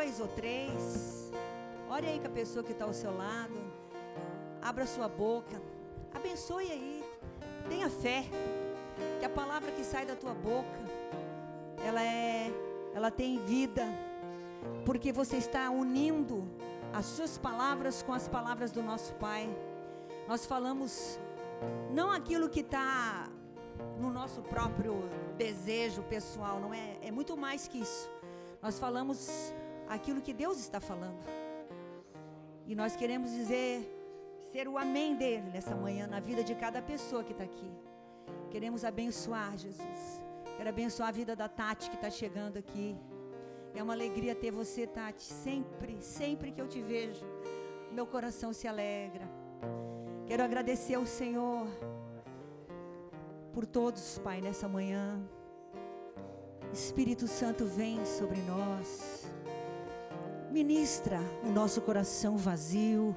2 ou 3. Ore aí com a pessoa que está ao seu lado. Abra sua boca. Abençoe aí. Tenha fé. Que a palavra que sai da tua boca, ela tem vida. Porque você está unindo as suas palavras com as palavras do nosso Pai. Nós falamos não aquilo que está no nosso próprio desejo pessoal, não é? É muito mais que isso. Nós falamos aquilo que Deus está falando. E nós queremos ser o amém dele nessa manhã, na vida de cada pessoa que está aqui. Queremos abençoar, Jesus. Quero abençoar a vida da Tati que está chegando aqui. É uma alegria ter você, Tati. Sempre que eu te vejo, meu coração se alegra. Quero agradecer ao Senhor por todos, Pai, nessa manhã. Espírito Santo, vem sobre nós. Ministra o nosso coração vazio.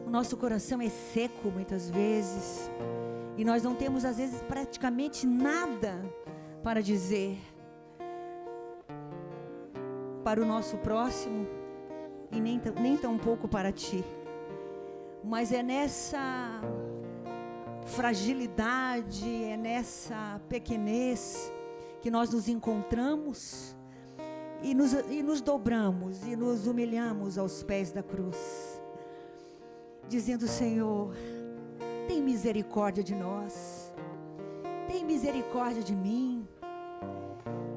O nosso coração é seco muitas vezes. E nós não temos, às vezes, praticamente nada para dizer para o nosso próximo e nem tão pouco para ti. Mas é nessa fragilidade, é nessa pequenez que nós nos encontramos e nos dobramos e nos humilhamos aos pés da cruz, dizendo: Senhor, tem misericórdia de nós, tem misericórdia de mim.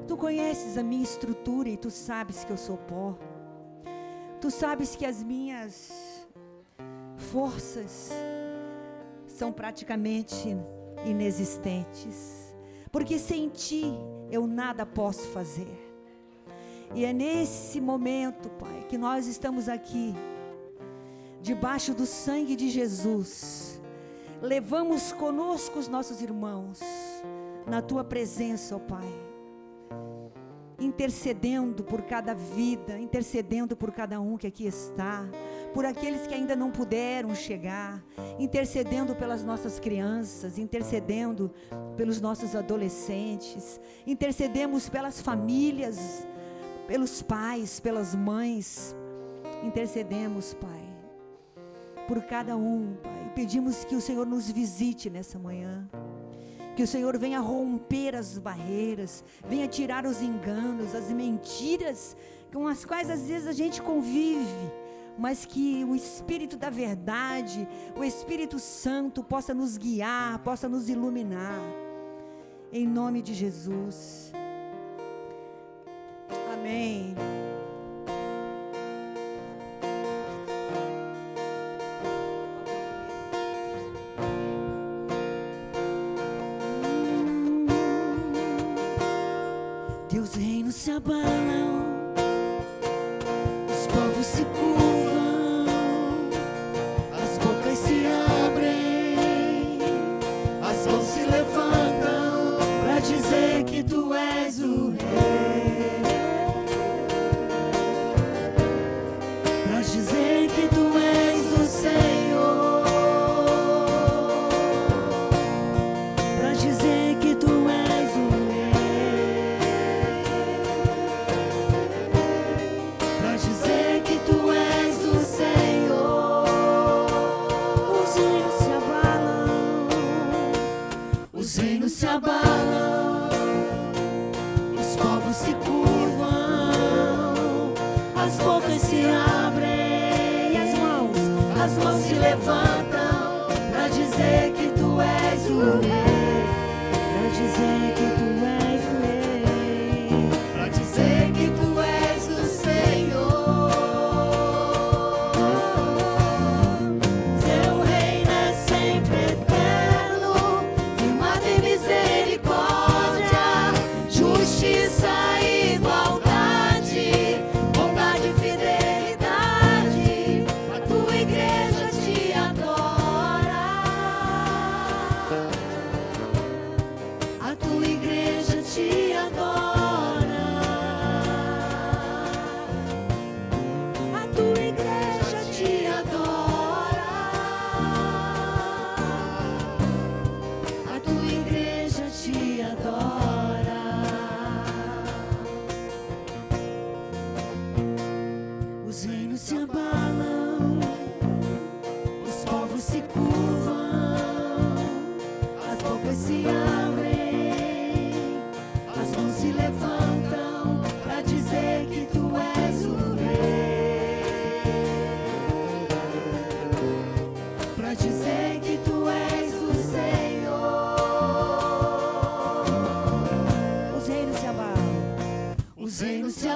Tu conheces a minha estrutura e tu sabes que eu sou pó. Tu sabes que as minhas forças são praticamente inexistentes, porque sem ti eu nada posso fazer. E é nesse momento, Pai, que nós estamos aqui, debaixo do sangue de Jesus. Levamos conosco os nossos irmãos na tua presença, ó Pai, intercedendo por cada vida, intercedendo por cada um que aqui está, por aqueles que ainda não puderam chegar, intercedendo pelas nossas crianças, intercedendo pelos nossos adolescentes, intercedemos pelas famílias, pelos pais, pelas mães, intercedemos, Pai, por cada um, Pai. Pedimos que o Senhor nos visite nessa manhã, que o Senhor venha romper as barreiras, venha tirar os enganos, as mentiras com as quais às vezes a gente convive, mas que o Espírito da verdade, o Espírito Santo possa nos guiar, possa nos iluminar, em nome de Jesus. Amém. Teus reinos se abalam, os povos se curvam, as bocas se abrem, as mãos se levantam para dizer que tu és o Rei, para dizer que tu és o Senhor, para dizer que tu és o se abalam, os povos se curvam, as bocas se abrem, as mãos se levantam para dizer que tu és o Rei, para dizer que tu és o Rei, para dizer que tu és o Senhor. Seu reino é sempre eterno, misericórdia, justiça e igualdade, bondade e fidelidade, a tua igreja te adora, a tua igreja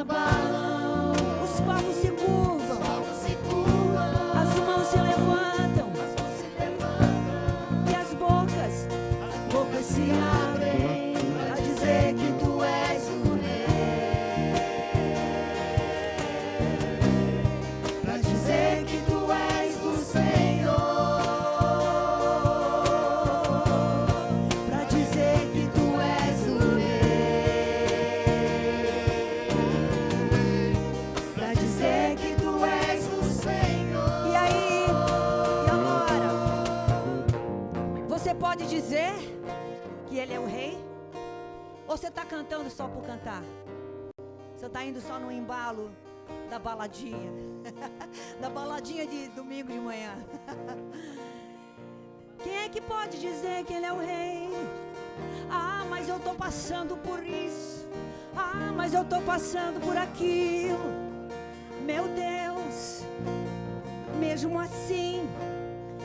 abalam, os povos se curvam, as mãos se levantam, e as bocas se abrem para dizer que tu és o Rei, para dizer que tu és o Senhor, para dizer que tu és o Rei, para dizer que tu és o Senhor. E aí, e agora? Você pode dizer que Ele é o Rei? Ou você está cantando só por cantar? Você está indo só no embalo da baladinha da baladinha de domingo de manhã? Quem é que pode dizer que Ele é o Rei? Ah, mas eu estou passando por isso. Ah, mas eu estou passando por aquilo. Meu Deus, mesmo assim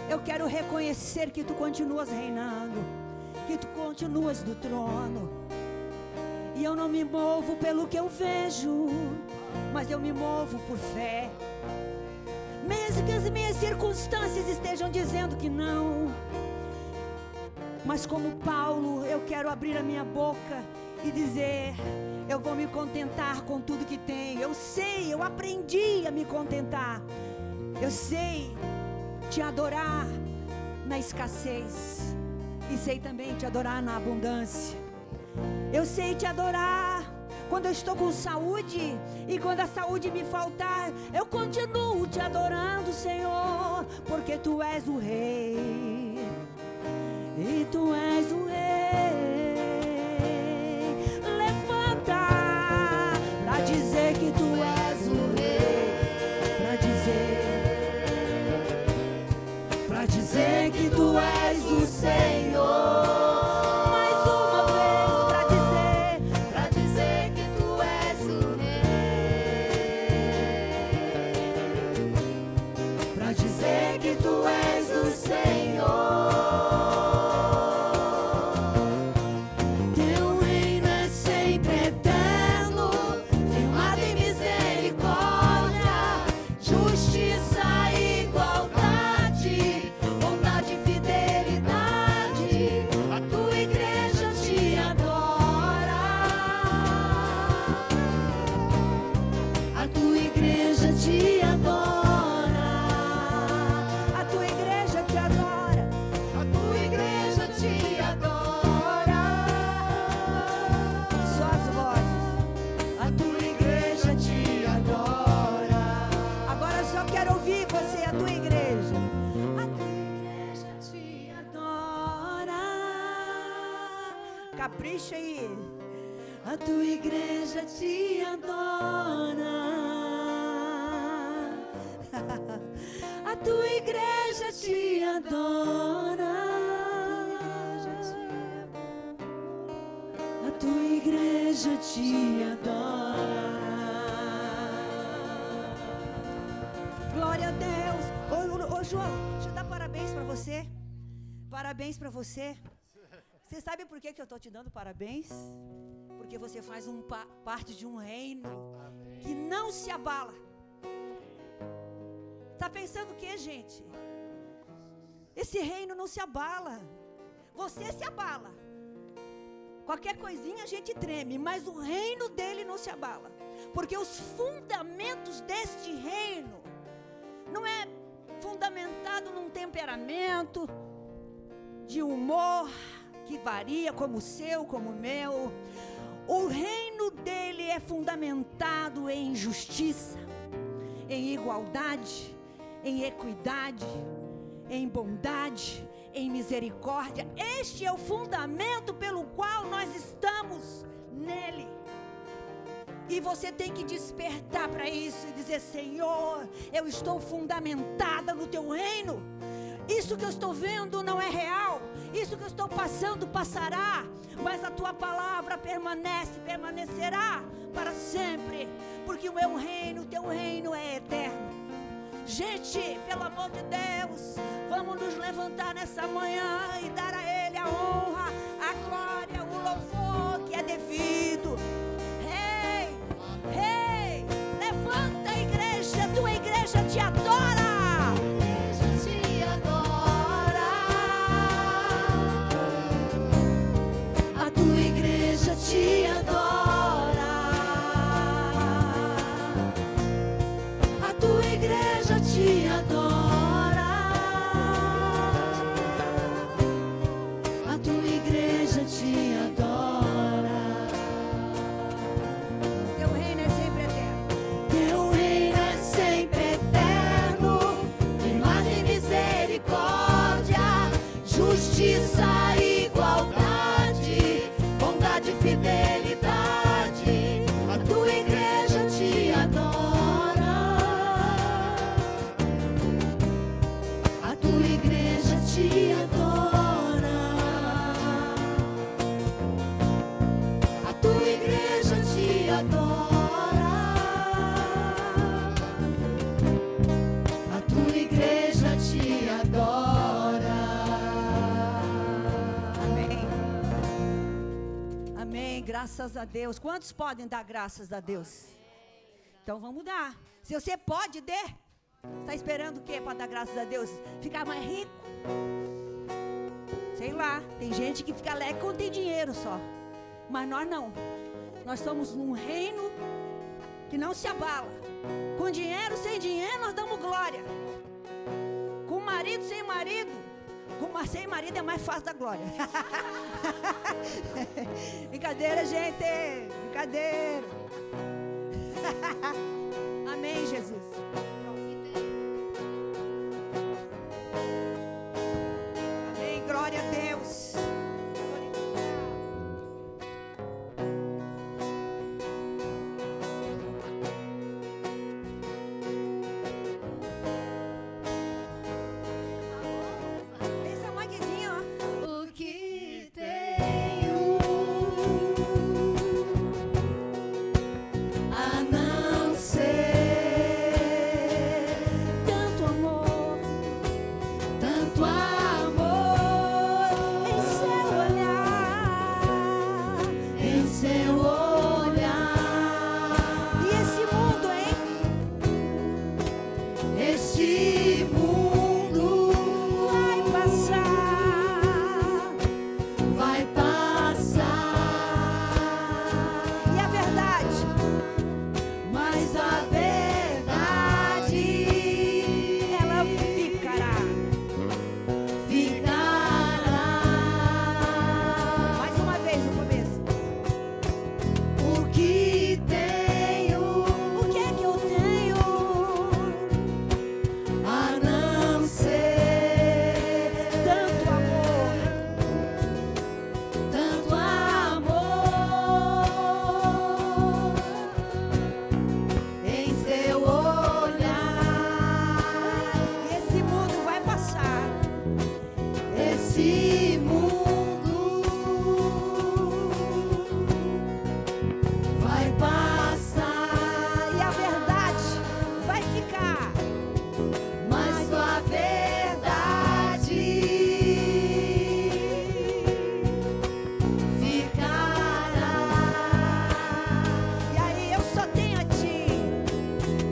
eu quero reconhecer que tu continuas reinando, que tu continuas do trono. E eu não me movo pelo que eu vejo, mas eu me movo por fé. Mesmo que as minhas circunstâncias estejam dizendo que não, mas como Paulo, eu quero abrir a minha boca e dizer: eu vou me contentar com tudo que tenho. Eu sei, eu aprendi a me contentar. Eu sei te adorar na escassez, e sei também te adorar na abundância. Eu sei te adorar quando eu estou com saúde, e quando a saúde me faltar, eu continuo te adorando, Senhor, porque tu és o Rei, e tu és o Rei. Levanta pra dizer que tu és o Rei, pra dizer que tu és o Senhor. Capricha aí. A tua igreja te adora. A tua igreja te adora. A tua igreja te adora. Glória a Deus. Ô João, deixa eu dar parabéns para você. Parabéns para você. Você sabe por que eu estou te dando parabéns? Porque você faz parte de um reino que não se abala. Está pensando o que, gente? Esse reino não se abala. Você se abala. Qualquer coisinha a gente treme, mas o reino dele não se abala. Porque os fundamentos deste reino não é fundamentado num temperamento, de humor que varia como o seu, como o meu. O reino dele é fundamentado em justiça, em igualdade, em equidade, em bondade, em misericórdia. Este é o fundamento pelo qual nós estamos nele. E você tem que despertar para isso e dizer: Senhor, eu estou fundamentada no teu reino. Isso que eu estou vendo não é real. Isso que eu estou passando passará, mas a tua palavra permanecerá para sempre, porque o meu reino, o teu reino é eterno. Gente, pelo amor de Deus, vamos nos levantar nessa manhã e dar a Ele a honra, a glória, o louvor que é devido. Rei, Rei. fidelidade, a tua igreja te adora. A tua igreja te adora. A tua igreja te adora. A tua igreja te adora. Amém. Amém. Graças a Deus. Quantos podem dar graças a Deus? Então vamos dar. Se você pode, dê. Está esperando o quê para dar graças a Deus? Ficar mais rico? Sei lá. Tem gente que fica alegre quando tem dinheiro só. Mas nós não. Nós somos num reino que não se abala. Com dinheiro, sem dinheiro, nós damos glória. Com marido, sem marido. Sem marido é mais fácil da glória. Brincadeira, gente. Brincadeira. Amém, Jesus. Amém, glória a Deus. Essa maquizinha, ó. O que tenho a não ser Tanto amor em seu olhar, em seu olhar. e esse mundo, hein? Este mundo Vai passar. vai passar, E a verdade? mas a verdade Ela ficará. ficará. Mais uma vez no começo. O que tenho O que é que eu tenho? a não ser Tanto amor em seu olhar. e esse mundo vai passar. Esse mundo vai passar, E a verdade vai ficar. mas tua verdade ficará. E aí eu só tenho a ti.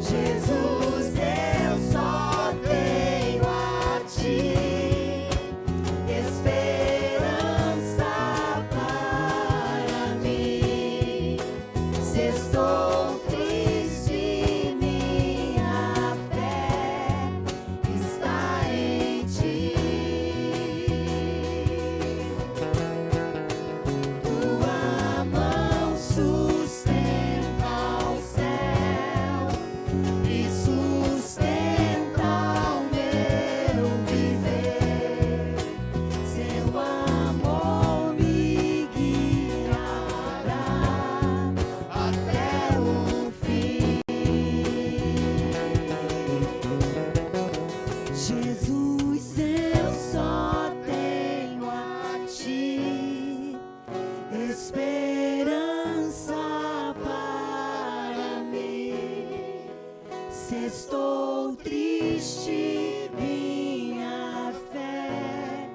Jesus, eu só tenho a ti esperança para mim. Se estou triste, minha fé está em ti. Tua mão sustenta o céu e sustenta o meu viver. Seu amor me guiará até o fim. Jesus, eu só tenho a ti esperança para mim. Se estou triste, minha fé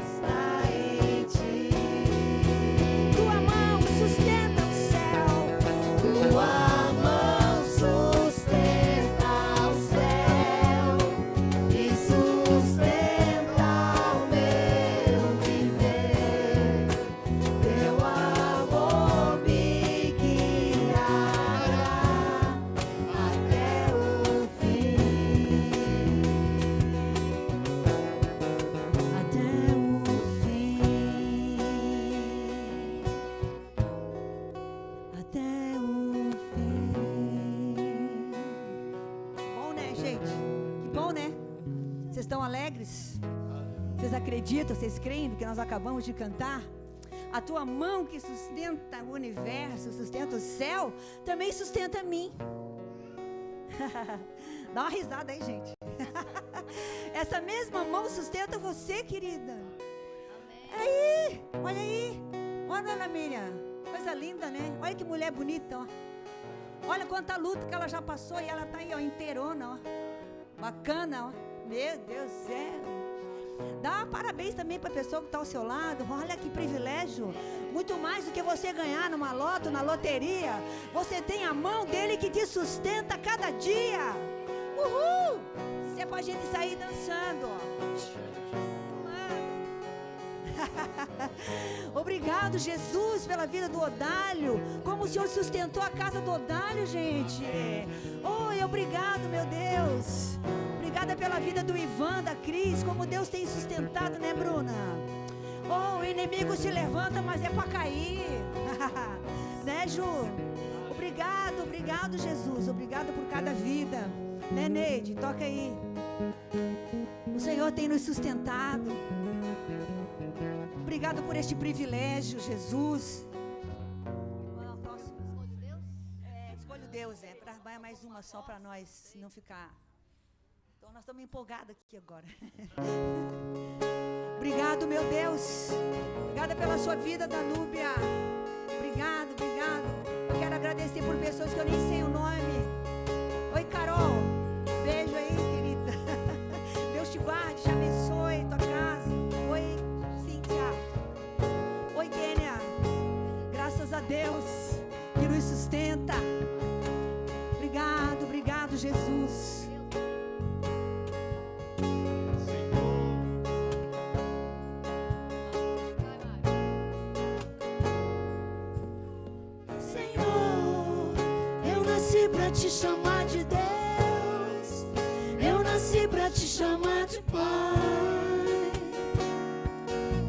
está em ti. Tua mão sustenta o céu. Tua mão sustenta o céu e sustenta o meu viver. Teu amor me guiará até o fim. Até o fim. Até o fim. Bom, né, gente? Que bom, né? Vocês estão alegres? Vocês acreditam? Vocês creem no que nós acabamos de cantar? A tua mão que sustenta o universo, sustenta o céu, também sustenta a mim. Dá uma risada aí, gente. Essa mesma mão sustenta você, querida. Aí, olha aí. Olha, Ana Miriam. Coisa linda, né? Olha que mulher bonita, ó. Olha quanta luta que ela já passou e ela tá aí, ó, inteirona, ó. Bacana, ó. Meu Deus do céu. Dá parabéns também para a pessoa que está ao seu lado. Olha que privilégio. Muito mais do que você ganhar numa loto, na loteria. Você tem a mão dele que te sustenta cada dia. Uhul! Isso é para a gente sair dançando, ó. Obrigado, Jesus, pela vida do Odálio. Como o Senhor sustentou a casa do Odálio, gente. Oh, obrigado, meu Deus. Obrigada pela vida do Ivan, da Cris. Como Deus tem sustentado, né, Bruna? Oh, o inimigo se levanta, mas é para cair. Né, Ju? Obrigado, obrigado, Jesus. Obrigado por cada vida. Né, Neide? Toca aí. O Senhor tem nos sustentado. Obrigado por este privilégio, Jesus. Escolho Deus? Escolho Deus, vai mais uma só para nós não ficar. Então nós estamos empolgados aqui agora. Obrigado, meu Deus. Obrigada pela sua vida, Danúbia. Obrigado, obrigado. Eu quero agradecer por pessoas que eu nem sei o nome. Oi, Carol. Beijo aí, querida. Deus te guarde, te abençoe tua casa. Oi, oi, Kênia. Graças a Deus que nos sustenta. Obrigado, obrigado, Jesus. Senhor, eu nasci pra te chamar de Deus. Eu nasci pra te chamar de Pai.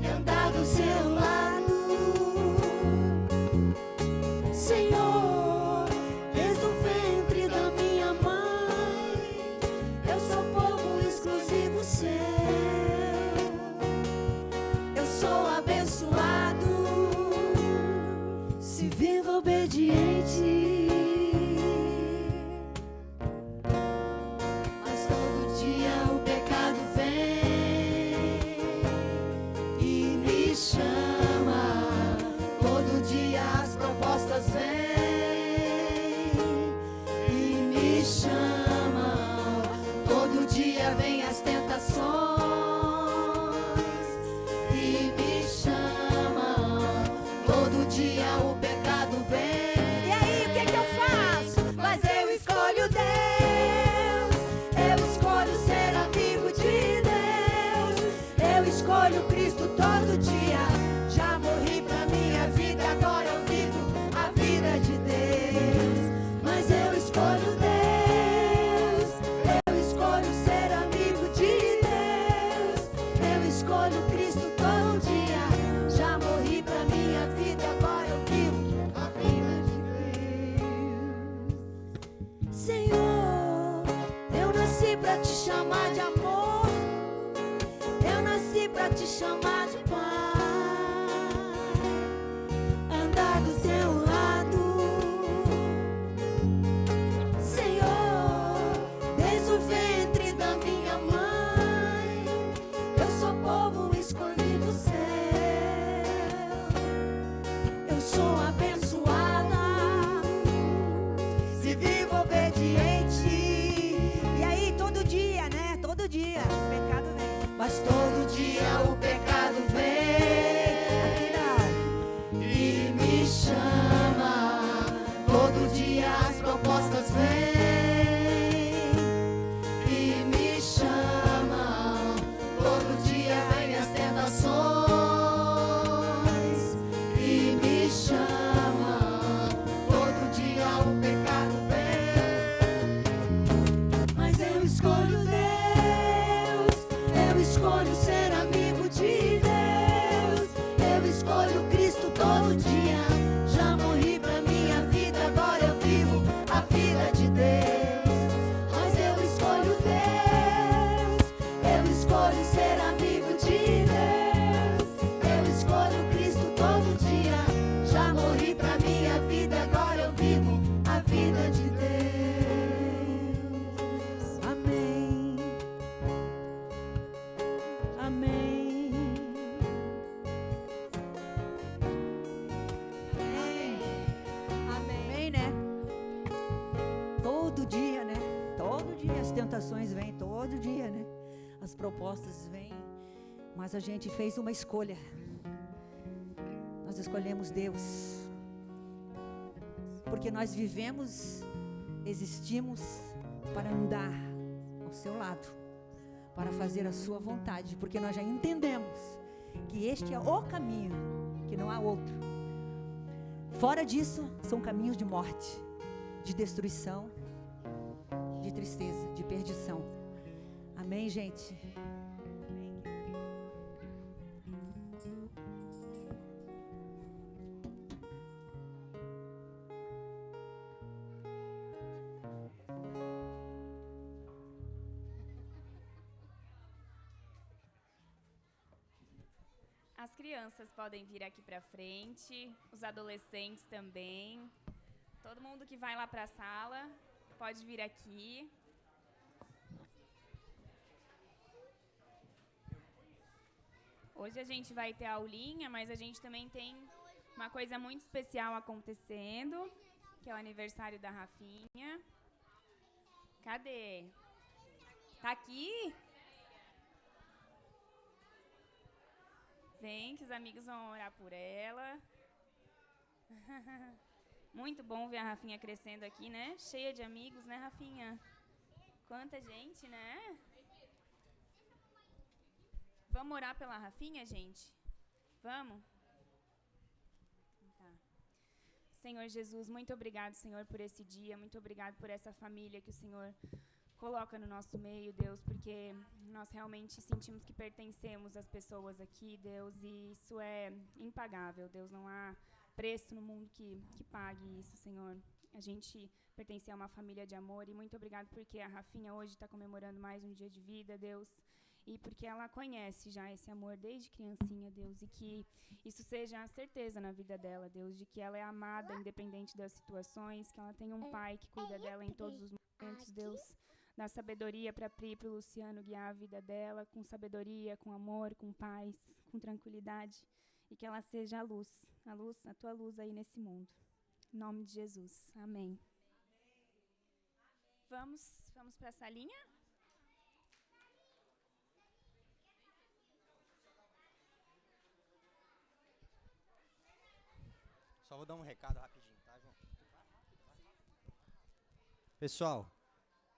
E andar do seu lado, Senhor, desde o ventre da minha mãe. Eu sou povo exclusivo seu. Eu sou abençoado, se vivo obediente. Mas todo dia o pecado vem e me chama. Todo dia as propostas vêm e me chamam. Todo dia vem as tentações e me chamam. Todo dia o pecado vem. E aí, o que que eu faço? Mas eu escolho Deus. Eu escolho ser amigo de Deus. Eu escolho Cristo todo dia. Já morri pra minha vida, agora eu vivo a vida de Deus. Mas eu escolho Deus. Eu escolho ser amigo de Deus. Eu escolho Cristo todo dia. Já morri pra minha vida, agora eu vivo a vida de Deus. Senhor, eu nasci pra te chamar de amor. Eu nasci pra te chamar de Pai. Andar do seu lado, Senhor, desde o ventre da minha mãe. Eu sou povo escolhido seu. Eu sou abençoada, se vivo obediente. E aí, todo dia, né? Todo dia o pecado vem. Mas todo dia o pecado vem Aqui não. e me chama. Todo dia as propostas vêm e me chamam. Todo dia vem as tentações e me chamam. Todo dia o pecado vem. Mas eu escolho Deus. Eu escolho todo dia, né? Todo dia as tentações vêm, todo dia, né? As propostas vêm, mas a gente fez uma escolha. Nós escolhemos Deus, porque nós vivemos, existimos para andar ao seu lado, para fazer a sua vontade, porque nós já entendemos que este é o caminho, que não há outro. Fora disso, são caminhos de morte, de destruição, de tristeza, de perdição. Amém, gente? As crianças podem vir aqui para frente, os adolescentes também. Todo mundo que vai lá para a sala pode vir aqui. Hoje a gente vai ter aulinha, mas a gente também tem uma coisa muito especial acontecendo, que é o aniversário da Rafinha. Cadê? Tá aqui? Vem, que os amigos vão orar por ela. Muito bom ver a Rafinha crescendo aqui, né? Cheia de amigos, né, Rafinha? Quanta gente, né? Vamos orar pela Rafinha, gente? Vamos? Tá. Senhor Jesus, muito obrigado, Senhor, por esse dia. Muito obrigado por essa família que o Senhor coloca no nosso meio, Deus, porque nós realmente sentimos que pertencemos às pessoas aqui, Deus, e isso é impagável, Deus, não há preço no mundo que pague isso, Senhor. A gente pertence a uma família de amor e muito obrigado porque a Rafinha hoje está comemorando mais um dia de vida, Deus, e porque ela conhece já esse amor desde criancinha, Deus, e que isso seja a certeza na vida dela, Deus, de que ela é amada independente das situações, que ela tem um pai que cuida dela em todos os momentos, Deus. Dá sabedoria para a Pri e para o Luciano guiar a vida dela, com sabedoria, com amor, com paz, com tranquilidade, e que ela seja a tua luz aí nesse mundo. Em nome de Jesus. Amém. Vamos para a salinha? Só vou dar um recado rapidinho, tá, João? Pessoal,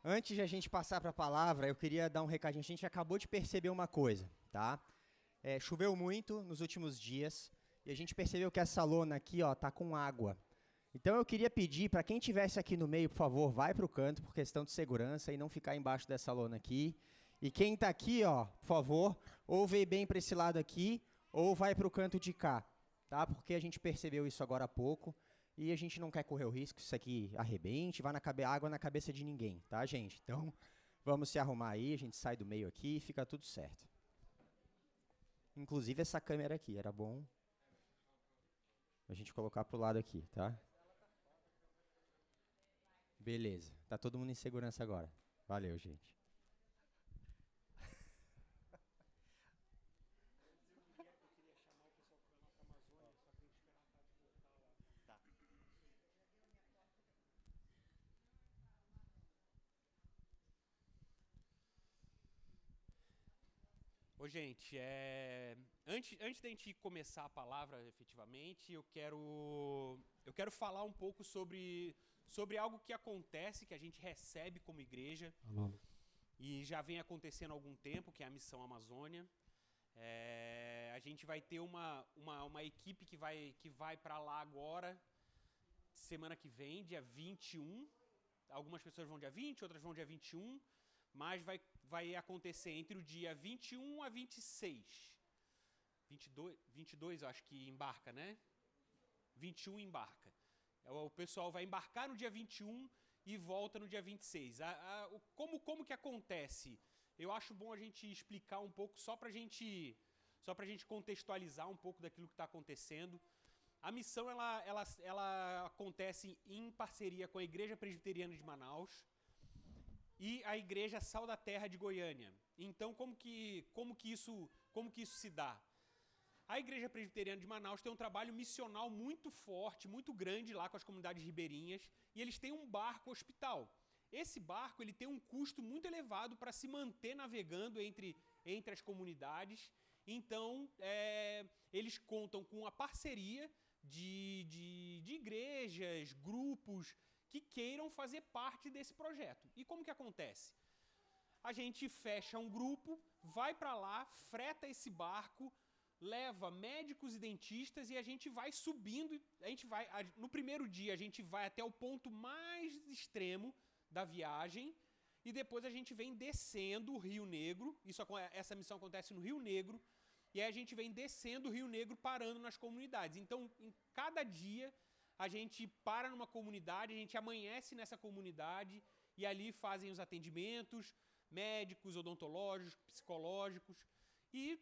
antes de a gente passar para a palavra, eu queria dar um recadinho. A gente acabou de perceber uma coisa, tá? Choveu muito nos últimos dias e a gente percebeu que essa lona aqui, ó, tá com água. Então eu queria pedir para quem estivesse aqui no meio, por favor, vai para o canto por questão de segurança e não ficar embaixo dessa lona aqui. E quem está aqui, ó, por favor, ou vem bem para esse lado aqui ou vai para o canto de cá, tá? Porque a gente percebeu isso agora há pouco. E a gente não quer correr o risco que isso aqui arrebente, vá água na cabeça de ninguém, tá, gente? Então, vamos se arrumar aí, a gente sai do meio aqui e fica tudo certo. Inclusive essa câmera aqui, era bom a gente colocar pro lado aqui, tá? Beleza, tá todo mundo em segurança agora. Valeu, gente. Ô, gente, antes da gente começar a palavra efetivamente, eu quero falar um pouco sobre algo que acontece, que a gente recebe como igreja, e já vem acontecendo há algum tempo, que é a Missão Amazônia. A gente vai ter uma equipe que vai para lá agora, semana que vem, dia 21. Algumas pessoas vão dia 20, outras vão dia 21. Mas vai acontecer entre o dia 21 a 26. 22 eu acho que embarca, né? 21 embarca. O pessoal vai embarcar no dia 21 e volta no dia 26. Como que acontece? Eu acho bom a gente explicar um pouco, só pra gente contextualizar um pouco daquilo que está acontecendo. A missão ela acontece em parceria com a Igreja Presbiteriana de Manaus e a Igreja Sal da Terra de Goiânia. Então, como que isso se dá? A Igreja Presbiteriana de Manaus tem um trabalho missional muito forte, muito grande lá com as comunidades ribeirinhas, e eles têm um barco hospital. esse barco ele tem um custo muito elevado para se manter navegando entre as comunidades. Então, eles contam com a parceria de igrejas, grupos que queiram fazer parte desse projeto. E como que acontece? A gente fecha um grupo, vai para lá, freta esse barco, leva médicos e dentistas e a gente vai subindo. No primeiro dia a gente vai até o ponto mais extremo da viagem e depois a gente vem descendo o Rio Negro. Essa missão acontece no Rio Negro. E aí a gente vem descendo o Rio Negro, parando nas comunidades. Então, em cada dia, a gente para numa comunidade, a gente amanhece nessa comunidade e ali fazem os atendimentos médicos, odontológicos, psicológicos. E,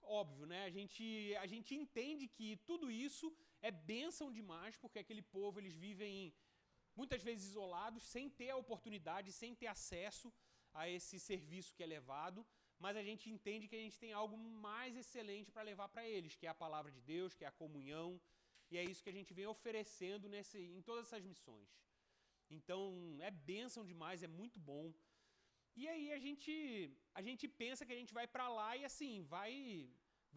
óbvio, né, a gente entende que tudo isso é bênção demais, porque aquele povo, eles vivem muitas vezes isolados, sem ter a oportunidade, sem ter acesso a esse serviço que é levado. Mas a gente entende que a gente tem algo mais excelente para levar para eles, que é a palavra de Deus, que é a comunhão, e é isso que a gente vem oferecendo em todas essas missões. Então, é bênção demais, é muito bom. E aí a gente pensa que a gente vai para lá e assim,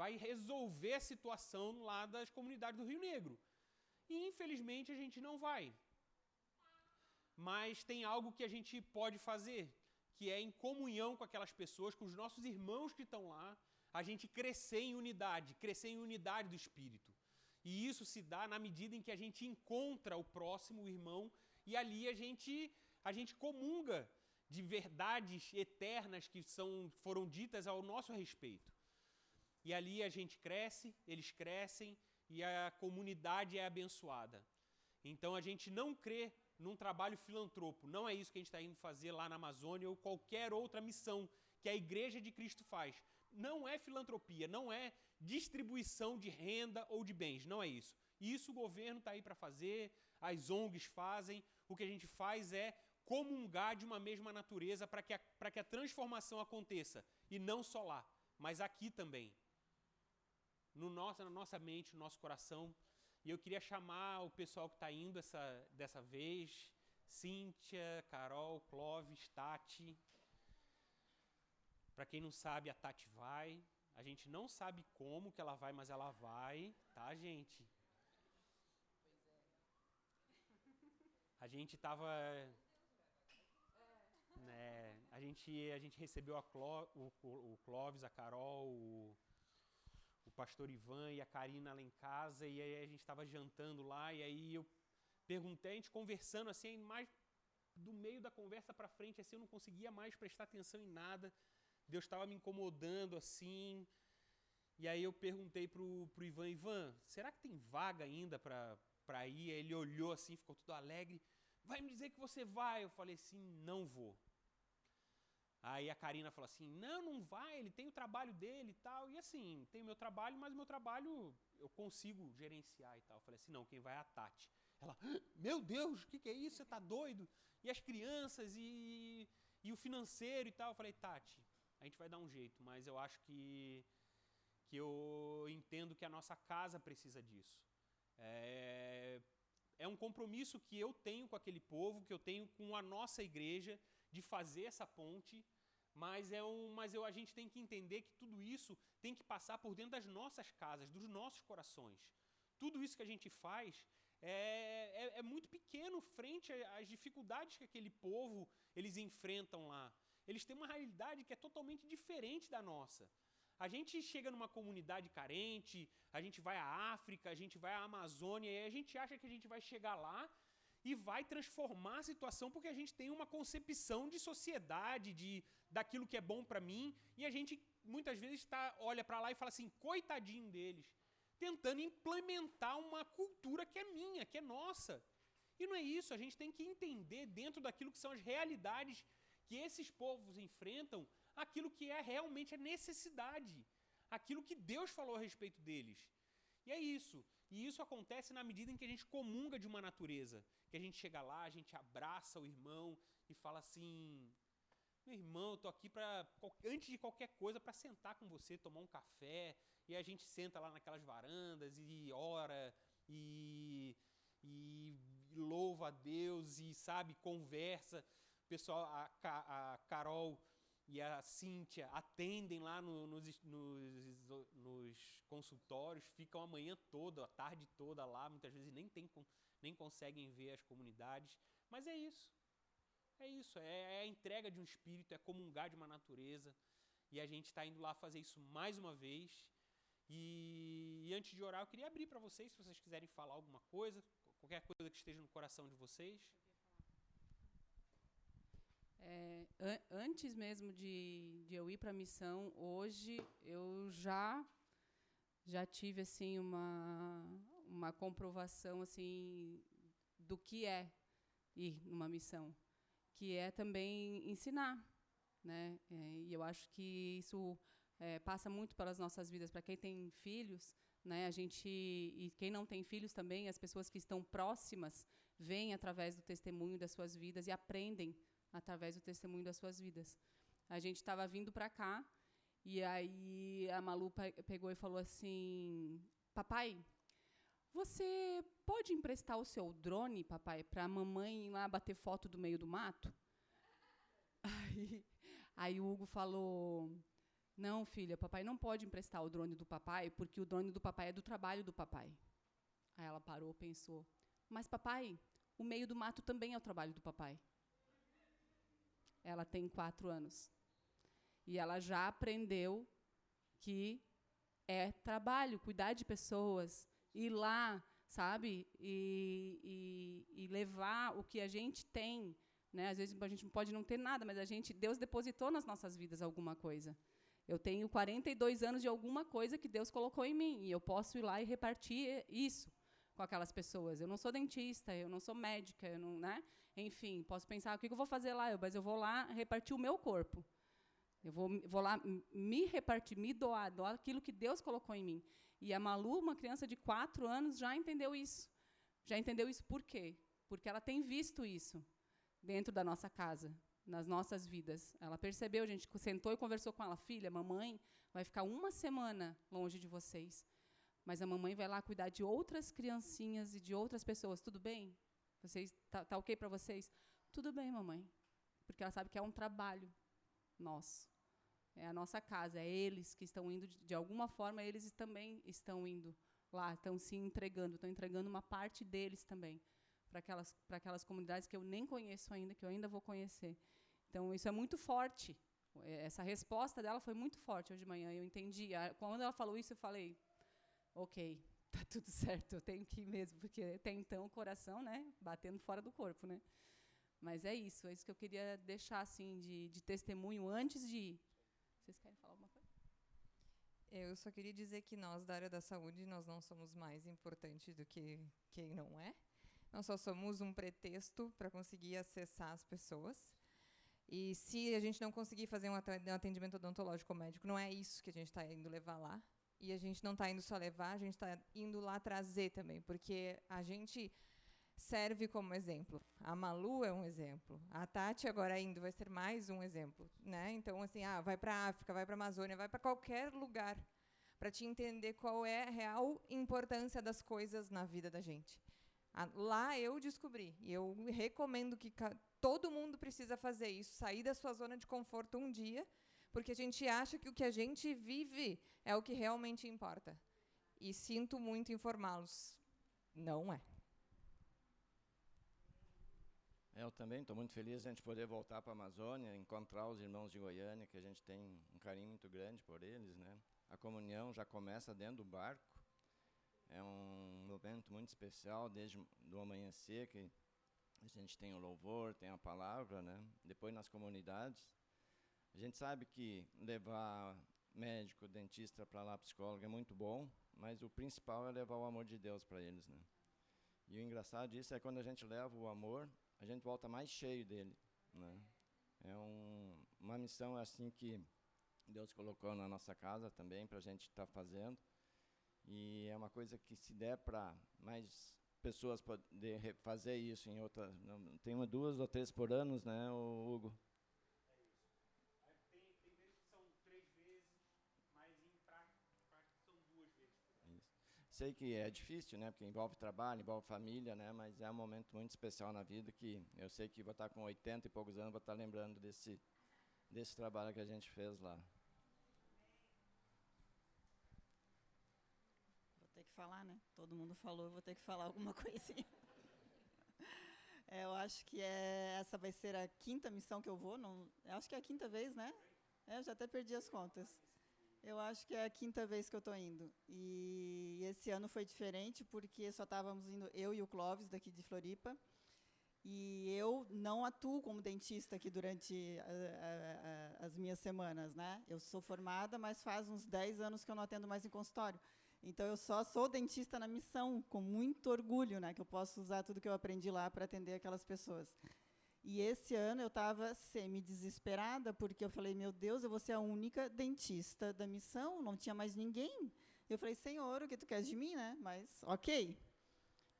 vai resolver a situação lá das comunidades do Rio Negro. E infelizmente a gente não vai. Mas tem algo que a gente pode fazer, que é em comunhão com aquelas pessoas, com os nossos irmãos que estão lá, a gente crescer em unidade do Espírito. E isso se dá na medida em que a gente encontra o próximo, o irmão, e ali a gente comunga de verdades eternas que foram ditas ao nosso respeito. E ali a gente cresce, eles crescem, e a comunidade é abençoada. Então a gente não crê num trabalho filantropo. Não é isso que a gente está indo fazer lá na Amazônia ou qualquer outra missão que a Igreja de Cristo faz. Não é filantropia, não é distribuição de renda ou de bens, não é isso. Isso o governo está aí para fazer, as ONGs fazem. O que a gente faz é comungar de uma mesma natureza para que a transformação aconteça. E não só lá, mas aqui também. Na nossa mente, no nosso coração. E eu queria chamar o pessoal que está indo dessa vez, Cíntia, Carol, Clóvis, Tati. Para quem não sabe, a Tati vai. A gente não sabe como que ela vai, mas ela vai, tá, gente? A gente estava... Né, a gente recebeu o Clóvis, a Carol, o pastor Ivan e a Karina lá em casa, e aí a gente estava jantando lá, e aí eu perguntei, a gente conversando assim, mais do meio da conversa para frente, assim, eu não conseguia mais prestar atenção em nada, Deus estava me incomodando assim, e aí eu perguntei pro Ivan, será que tem vaga ainda para ir? Aí ele olhou assim, ficou todo alegre, vai me dizer que você vai? Eu falei assim, não vou. Aí a Karina falou assim, não vai, ele tem o trabalho dele e tal. E assim, tem o meu trabalho, mas o meu trabalho eu consigo gerenciar e tal. Eu falei assim, não, quem vai é a Tati. Ela, meu Deus, o que é isso? Você tá doido? E as crianças e o financeiro e tal. Eu falei, Tati, a gente vai dar um jeito, mas eu acho que eu entendo que a nossa casa precisa disso. É um compromisso que eu tenho com aquele povo, que eu tenho com a nossa igreja, de fazer essa ponte, mas a gente tem que entender que tudo isso tem que passar por dentro das nossas casas, dos nossos corações. Tudo isso que a gente faz é muito pequeno frente às dificuldades que aquele povo eles enfrentam lá. Eles têm uma realidade que é totalmente diferente da nossa. A gente chega numa comunidade carente, a gente vai à África, a gente vai à Amazônia, e a gente acha que a gente vai chegar lá e vai transformar a situação porque a gente tem uma concepção de sociedade, daquilo que é bom para mim, e a gente muitas vezes olha para lá e fala assim, coitadinho deles, tentando implementar uma cultura que é minha, que é nossa. E não é isso, a gente tem que entender dentro daquilo que são as realidades que esses povos enfrentam, aquilo que é realmente a necessidade, aquilo que Deus falou a respeito deles. E é isso. E isso acontece na medida em que a gente comunga de uma natureza, que a gente chega lá, a gente abraça o irmão e fala assim, meu irmão, eu tô aqui antes de qualquer coisa, para sentar com você, tomar um café, e a gente senta lá naquelas varandas e ora, e louva a Deus, e sabe, conversa. pessoal, a Carol e a Cíntia atendem lá nos consultórios, ficam a manhã toda, a tarde toda lá, muitas vezes nem conseguem ver as comunidades. Mas é isso. É isso, é a entrega de um espírito, é comungar de uma natureza. E a gente está indo lá fazer isso mais uma vez. E antes de orar, eu queria abrir para vocês, se vocês quiserem falar alguma coisa, qualquer coisa que esteja no coração de vocês. Antes mesmo de eu ir para a missão, hoje eu já tive assim uma comprovação assim do que é ir numa missão, que é também ensinar, né? E eu acho que isso passa muito pelas nossas vidas. Para quem tem filhos, né? E quem não tem filhos também, as pessoas que estão próximas veem através do testemunho das suas vidas e aprendem através do testemunho das suas vidas. A gente estava vindo para cá e aí a Malu pegou e falou assim: papai, você pode emprestar o seu drone, papai, para a mamãe ir lá bater foto do meio do mato? Aí o Hugo falou: não, filha, papai não pode emprestar o drone do papai, porque o drone do papai é do trabalho do papai. Aí ela parou, pensou: mas papai, o meio do mato também é o trabalho do papai. Ela tem 4 anos. E ela já aprendeu que é trabalho, cuidar de pessoas, ir lá, sabe? E levar o que a gente tem, né? Às vezes a gente pode não ter nada, mas Deus depositou nas nossas vidas alguma coisa. Eu tenho 42 anos de alguma coisa que Deus colocou em mim, e eu posso ir lá e repartir isso com aquelas pessoas. Eu não sou dentista, eu não sou médica, eu não, né? Enfim, posso pensar, o que eu vou fazer lá? Mas eu vou lá repartir o meu corpo. Eu vou lá me repartir, me doar aquilo que Deus colocou em mim. E a Malu, uma criança de 4 anos, já entendeu isso. Já entendeu isso por quê? Porque ela tem visto isso dentro da nossa casa, nas nossas vidas. Ela percebeu, a gente sentou e conversou com ela: filha, mamãe vai ficar 1 semana longe de vocês, mas a mamãe vai lá cuidar de outras criancinhas e de outras pessoas. Tudo bem? Tá ok para vocês? Tudo bem, mamãe. Porque ela sabe que é um trabalho nosso. É a nossa casa, é eles que estão indo, de alguma forma, eles também estão indo lá, estão se entregando, estão entregando uma parte deles também para aquelas comunidades que eu nem conheço ainda, que eu ainda vou conhecer. Então, isso é muito forte. Essa resposta dela foi muito forte hoje de manhã, eu entendi. Quando ela falou isso, eu falei: ok, tá tudo certo, eu tenho que ir mesmo, porque até então o coração, né, batendo fora do corpo, né? Mas é isso que eu queria deixar assim de testemunho antes de ir. Vocês querem falar alguma coisa? Eu só queria dizer que nós, da área da saúde, nós não somos mais importantes do que quem não é. Nós só somos um pretexto para conseguir acessar as pessoas. E se a gente não conseguir fazer um atendimento odontológico médico, não é isso que a gente está indo levar lá. E a gente não está indo só levar, a gente está indo lá trazer também, porque a gente serve como exemplo. A Malu é um exemplo. A Tati agora indo vai ser mais um exemplo, né? Então, assim, vai para a África, vai para a Amazônia, vai para qualquer lugar, para te entender qual é a real importância das coisas na vida da gente. Lá eu descobri, e eu recomendo que todo mundo precisa fazer isso, sair da sua zona de conforto um dia, porque a gente acha que o que a gente vive é o que realmente importa. E sinto muito informá-los. Não é. Eu também estou muito feliz de a gente poder voltar para a Amazônia, encontrar os irmãos de Goiânia, que a gente tem um carinho muito grande por eles, né? A comunhão já começa dentro do barco. É um momento muito especial, desde o amanhecer, que a gente tem o louvor, tem a palavra, né? Depois nas comunidades. A gente sabe que levar médico, dentista para lá, psicólogo, é muito bom, mas o principal é levar o amor de Deus para eles, né? E o engraçado disso é quando a gente leva o amor, a gente volta mais cheio dele, né? É uma missão assim que Deus colocou na nossa casa também, para a gente estar fazendo. E é uma coisa que, se der para mais pessoas poder fazer isso em outras... Tem 2 ou 3 por ano, né, Hugo? É isso. Tem vezes que são 3 vezes, mas em prática são 2 vezes por ano. Isso. sei que é difícil, né? Porque envolve trabalho, envolve família, né? Mas é um momento muito especial na vida que eu sei que vou estar com 80 e poucos anos, vou estar lembrando desse trabalho que a gente fez lá. Vou ter que falar, né? Todo mundo falou, eu vou ter que falar alguma coisinha. Eu acho que essa vai ser a 5ª missão que eu vou. Não, eu acho que é a 5ª vez, né? Eu já até perdi as contas. Eu acho que é a 5ª vez que eu estou indo. E esse ano foi diferente, porque só estávamos indo eu e o Clóvis, daqui de Floripa. E eu não atuo como dentista aqui durante as minhas semanas, né? Eu sou formada, mas faz uns 10 anos que eu não atendo mais em consultório. Então, eu só sou dentista na missão, com muito orgulho, né? Que eu posso usar tudo que eu aprendi lá para atender aquelas pessoas. E esse ano eu estava semi-desesperada, porque eu falei, meu Deus, eu vou ser a única dentista da missão, não tinha mais ninguém. Eu falei, Senhor, o que tu queres de mim, né? Mas, ok,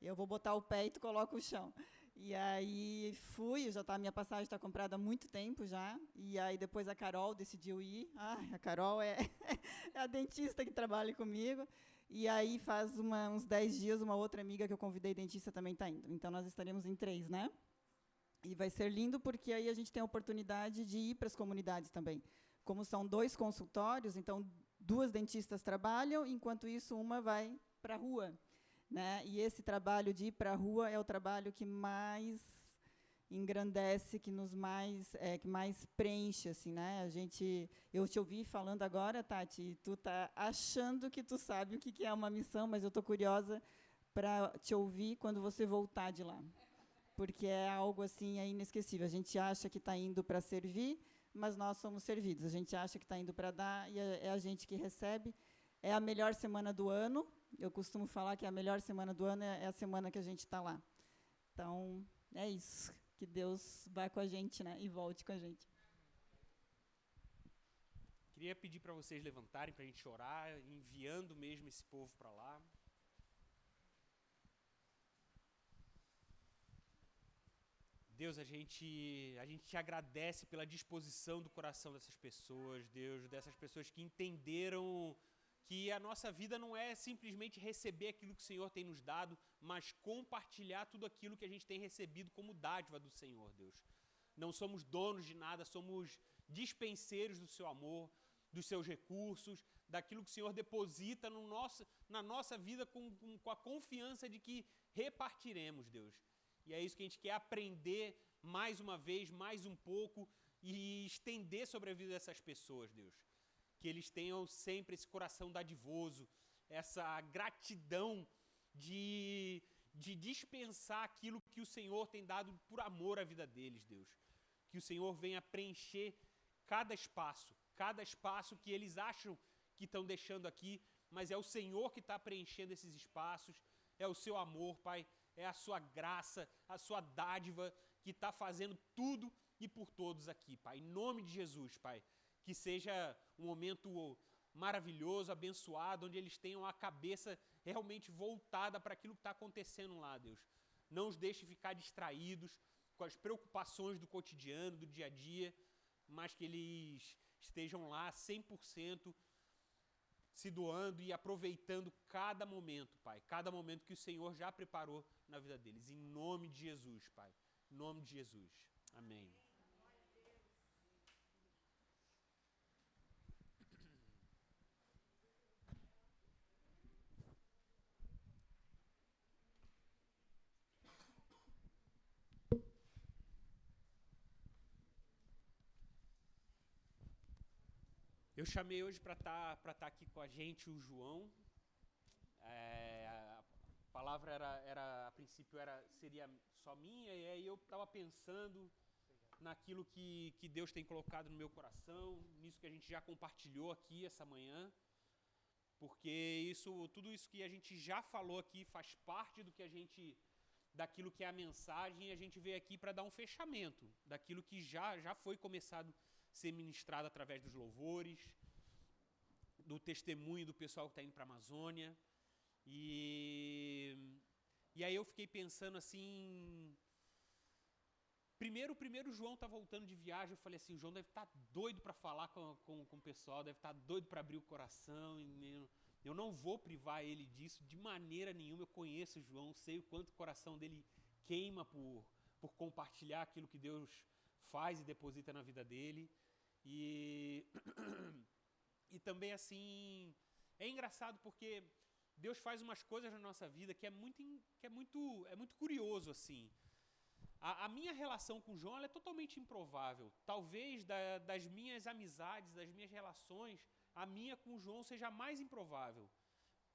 eu vou botar o pé e tu coloca o chão. E aí fui, minha passagem está comprada há muito tempo já, e aí depois a Carol decidiu ir. A Carol é a dentista que trabalha comigo. E aí faz uns 10 dias, uma outra amiga que eu convidei dentista também está indo. Então, nós estaremos em 3, né? E vai ser lindo porque aí a gente tem a oportunidade de ir para as comunidades também. Como são 2 consultórios, então 2 dentistas trabalham, enquanto isso uma vai para a rua, né? E esse trabalho de ir para a rua é o trabalho que mais engrandece, que mais preenche, assim, né? Eu te ouvi falando agora, Tati, tu tá achando que tu sabe o que é uma missão, mas eu estou curiosa para te ouvir quando você voltar de lá. Porque é algo assim, é inesquecível. A gente acha que está indo para servir, mas nós somos servidos. A gente acha que está indo para dar e é a gente que recebe. É a melhor semana do ano. Eu costumo falar que a melhor semana do ano é a semana que a gente está lá. Então, é isso. Que Deus vá com a gente, né? E volte com a gente. Queria pedir para vocês levantarem, para a gente orar, enviando mesmo esse povo para lá. Deus, a gente te agradece pela disposição do coração dessas pessoas, Deus, dessas pessoas que entenderam que a nossa vida não é simplesmente receber aquilo que o Senhor tem nos dado, mas compartilhar tudo aquilo que a gente tem recebido como dádiva do Senhor, Deus. Não somos donos de nada, somos dispenseiros do seu amor, dos seus recursos, daquilo que o Senhor deposita na nossa vida com a confiança de que repartiremos, Deus. E é isso que a gente quer aprender mais uma vez, mais um pouco, e estender sobre a vida dessas pessoas, Deus. Que eles tenham sempre esse coração dadivoso, essa gratidão de dispensar aquilo que o Senhor tem dado por amor à vida deles, Deus. Que o Senhor venha preencher cada espaço que eles acham que estão deixando aqui, mas é o Senhor que está preenchendo esses espaços, é o seu amor, Pai, é a sua graça, a sua dádiva que está fazendo tudo e por todos aqui, Pai. Em nome de Jesus, Pai, que seja um momento maravilhoso, abençoado, onde eles tenham a cabeça realmente voltada para aquilo que está acontecendo lá, Deus. Não os deixe ficar distraídos com as preocupações do cotidiano, do dia a dia, mas que eles estejam lá 100% se doando e aproveitando cada momento, Pai. Cada momento que o Senhor já preparou na vida deles. Em nome de Jesus, Pai. Em nome de Jesus. Amém. Eu chamei hoje para estar aqui com a gente o João. A palavra a princípio seria só minha, e aí eu estava pensando naquilo que Deus tem colocado no meu coração, nisso que a gente já compartilhou aqui essa manhã, porque tudo isso que a gente já falou aqui faz parte daquilo que é a mensagem, e a gente veio aqui para dar um fechamento daquilo que já foi começado ser ministrado através dos louvores, do testemunho do pessoal que está indo para a Amazônia. E aí eu fiquei pensando assim, primeiro o João está voltando de viagem, eu falei assim, o João deve estar doido para falar com o pessoal, deve estar doido para abrir o coração, Eu não vou privar ele disso de maneira nenhuma. Eu conheço o João, sei o quanto o coração dele queima por compartilhar aquilo que Deus faz e deposita na vida dele. E, e também, assim, é engraçado porque Deus faz umas coisas na nossa vida que é muito curioso, assim. A minha relação com o João ela é totalmente improvável. Talvez das minhas amizades, das minhas relações, a minha com o João seja a mais improvável.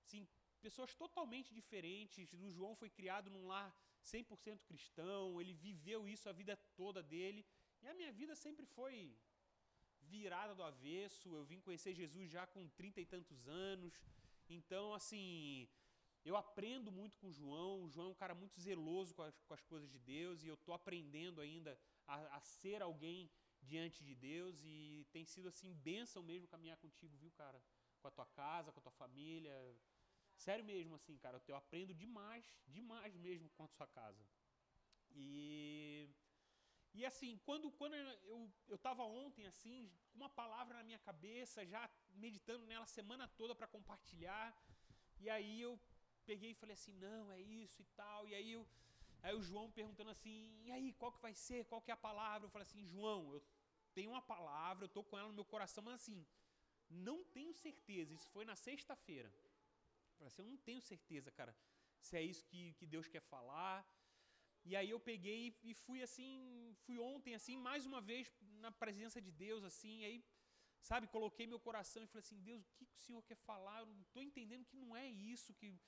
Sim, pessoas totalmente diferentes. O João foi criado num lar 100% cristão, ele viveu isso a vida toda dele. E a minha vida sempre foi virada do avesso. Eu vim conhecer Jesus já com 30 e tantos anos. Então, assim, eu aprendo muito com o João. O João é um cara muito zeloso com as coisas de Deus. E eu estou aprendendo ainda a ser alguém diante de Deus. E tem sido, assim, bênção mesmo caminhar contigo, viu, cara? Com a tua casa, com a tua família. Sério mesmo, assim, cara. Eu aprendo demais mesmo com a sua casa. E assim, quando eu estava ontem, assim, com uma palavra na minha cabeça, já meditando nela a semana toda para compartilhar, e aí eu peguei e falei assim, não, é isso e tal, e aí o João perguntando assim, e aí, qual que vai ser, qual que é a palavra? Eu falei assim, João, eu tenho uma palavra, eu estou com ela no meu coração, mas assim, não tenho certeza, isso foi na sexta-feira. Eu falei assim, eu não tenho certeza, cara, se é isso que Deus quer falar. E aí eu peguei e fui ontem, assim, mais uma vez na presença de Deus, assim, aí, sabe, coloquei meu coração e falei assim, Deus, o que o Senhor quer falar? Eu não estou entendendo que não é isso, que,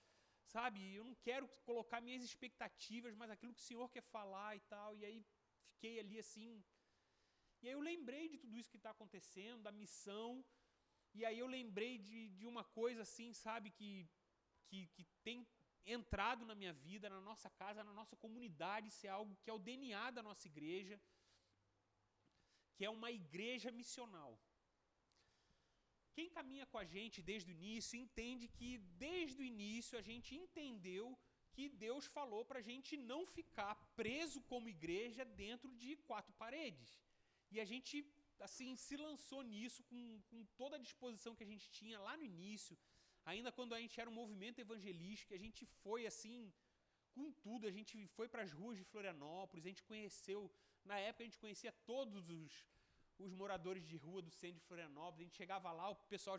sabe, eu não quero colocar minhas expectativas, mas aquilo que o Senhor quer falar e tal, e aí fiquei ali, assim, e aí eu lembrei de tudo isso que está acontecendo, da missão, e aí eu lembrei de uma coisa, assim, sabe, que tem entrado na minha vida, na nossa casa, na nossa comunidade, isso é algo que é o DNA da nossa igreja, que é uma igreja missional. Quem caminha com a gente desde o início entende que desde o início a gente entendeu que Deus falou para a gente não ficar preso como igreja dentro de 4 paredes. E a gente, assim, se lançou nisso com toda a disposição que a gente tinha lá no início. Ainda quando a gente era um movimento evangelístico, a gente foi assim, com tudo, a gente foi para as ruas de Florianópolis, a gente conheceu, na época a gente conhecia todos os moradores de rua do centro de Florianópolis, a gente chegava lá, o pessoal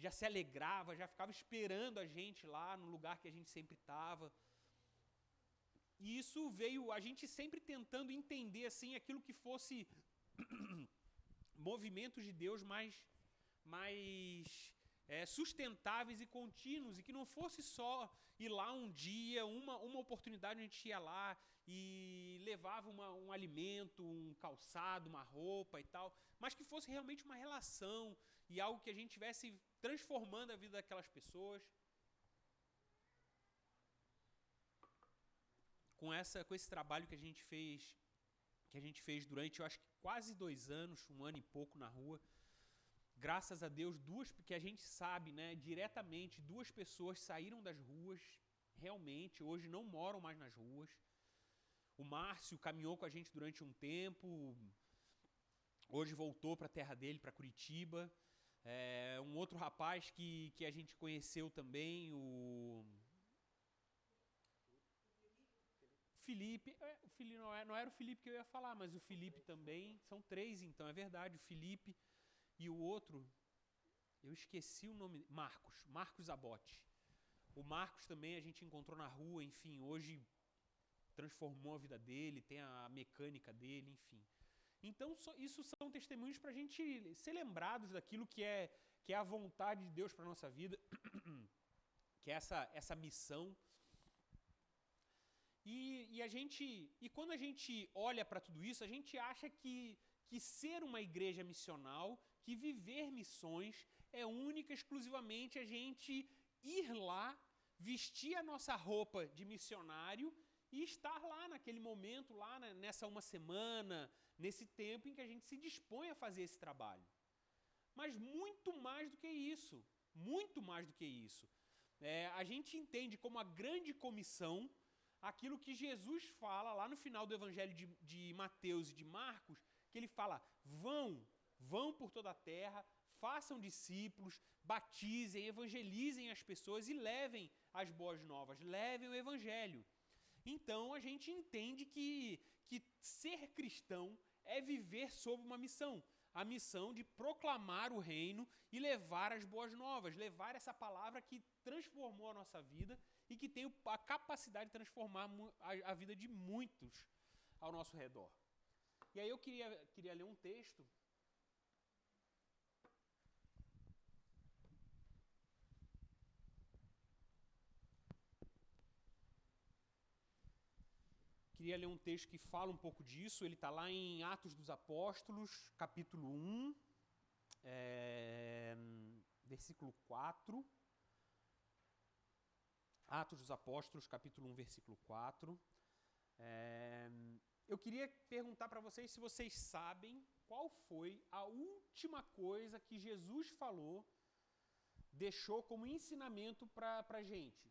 já se alegrava, já ficava esperando a gente lá no lugar que a gente sempre estava. E isso veio, a gente sempre tentando entender assim, aquilo que fosse movimentos de Deus mais sustentáveis e contínuos, e que não fosse só ir lá um dia, uma oportunidade, a gente ia lá e levava um alimento, um calçado, uma roupa e tal, mas que fosse realmente uma relação e algo que a gente estivesse transformando a vida daquelas pessoas. Com esse trabalho que a gente fez durante, eu acho que quase 2 anos, 1 ano e pouco na rua, graças a Deus, que a gente sabe, né, diretamente, 2 pessoas saíram das ruas, realmente, hoje não moram mais nas ruas. O Márcio caminhou com a gente durante um tempo, hoje voltou para a terra dele, para Curitiba. Um outro rapaz que a gente conheceu também, o Felipe, não era o Felipe que eu ia falar, mas o Felipe também, são 3 então, é verdade, o Felipe. E o outro, eu esqueci o nome, Marcos Abote. O Marcos também a gente encontrou na rua, enfim, hoje transformou a vida dele, tem a mecânica dele, enfim. Então, isso são testemunhos para a gente ser lembrados daquilo que é a vontade de Deus para a nossa vida, que é essa missão. E quando a gente olha para tudo isso, a gente acha que ser uma igreja missional, que viver missões, é única, exclusivamente a gente ir lá, vestir a nossa roupa de missionário e estar lá naquele momento, lá nessa 1 semana, nesse tempo em que a gente se dispõe a fazer esse trabalho. Mas muito mais do que isso, muito mais do que isso. A gente entende como a grande comissão, aquilo que Jesus fala lá no final do Evangelho de Mateus e de Marcos, que ele fala, vão por toda a terra, façam discípulos, batizem, evangelizem as pessoas e levem as boas novas, levem o evangelho. Então a gente entende que ser cristão é viver sob uma missão. A missão de proclamar o reino e levar as boas novas, levar essa palavra que transformou a nossa vida e que tem a capacidade de transformar a vida de muitos ao nosso redor. E aí eu queria ler um texto. Queria ler um texto que fala um pouco disso. Ele está lá em Atos dos Apóstolos, capítulo 1, versículo 4. Atos dos Apóstolos, capítulo 1, versículo 4. Eu queria perguntar para vocês se vocês sabem qual foi a última coisa que Jesus falou, deixou como ensinamento para a gente.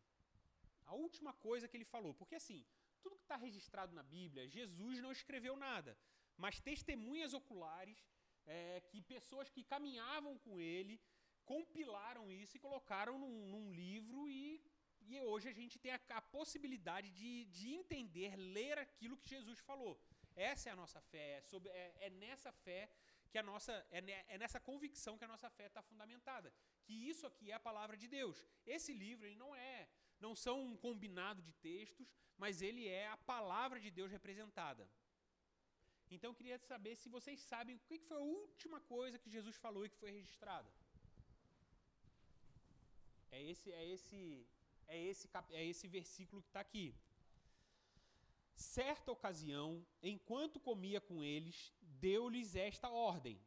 A última coisa que ele falou. Porque assim, tudo que está registrado na Bíblia, Jesus não escreveu nada, mas testemunhas oculares, que pessoas que caminhavam com ele, compilaram isso e colocaram num livro e hoje a gente tem a possibilidade de entender, ler aquilo que Jesus falou. Essa é a nossa fé, é nessa fé que é nessa convicção que a nossa fé está fundamentada, que isso aqui é a palavra de Deus. Esse livro ele não são um combinado de textos, mas ele é a palavra de Deus representada. Então eu queria saber se vocês sabem o que foi a última coisa que Jesus falou e que foi registrada. É esse versículo que está aqui. Certa ocasião, enquanto comia com eles, deu-lhes esta ordem: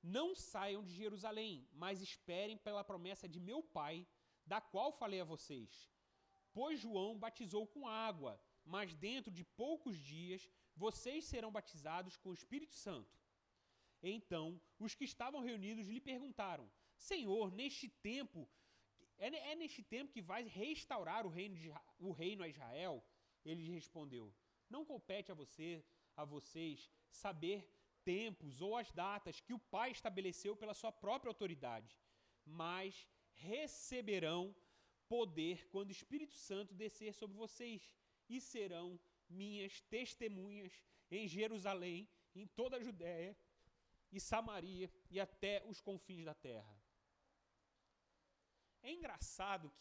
não saiam de Jerusalém, mas esperem pela promessa de meu Pai, da qual falei a vocês. Pois João batizou com água, mas dentro de poucos dias vocês serão batizados com o Espírito Santo. Então, os que estavam reunidos lhe perguntaram: Senhor, neste tempo que vai restaurar o reino a Israel? Ele lhe respondeu: não compete a vocês saber tempos ou as datas que o Pai estabeleceu pela sua própria autoridade, mas receberão poder quando o Espírito Santo descer sobre vocês, e serão minhas testemunhas em Jerusalém, em toda a Judéia e Samaria e até os confins da terra. É engraçado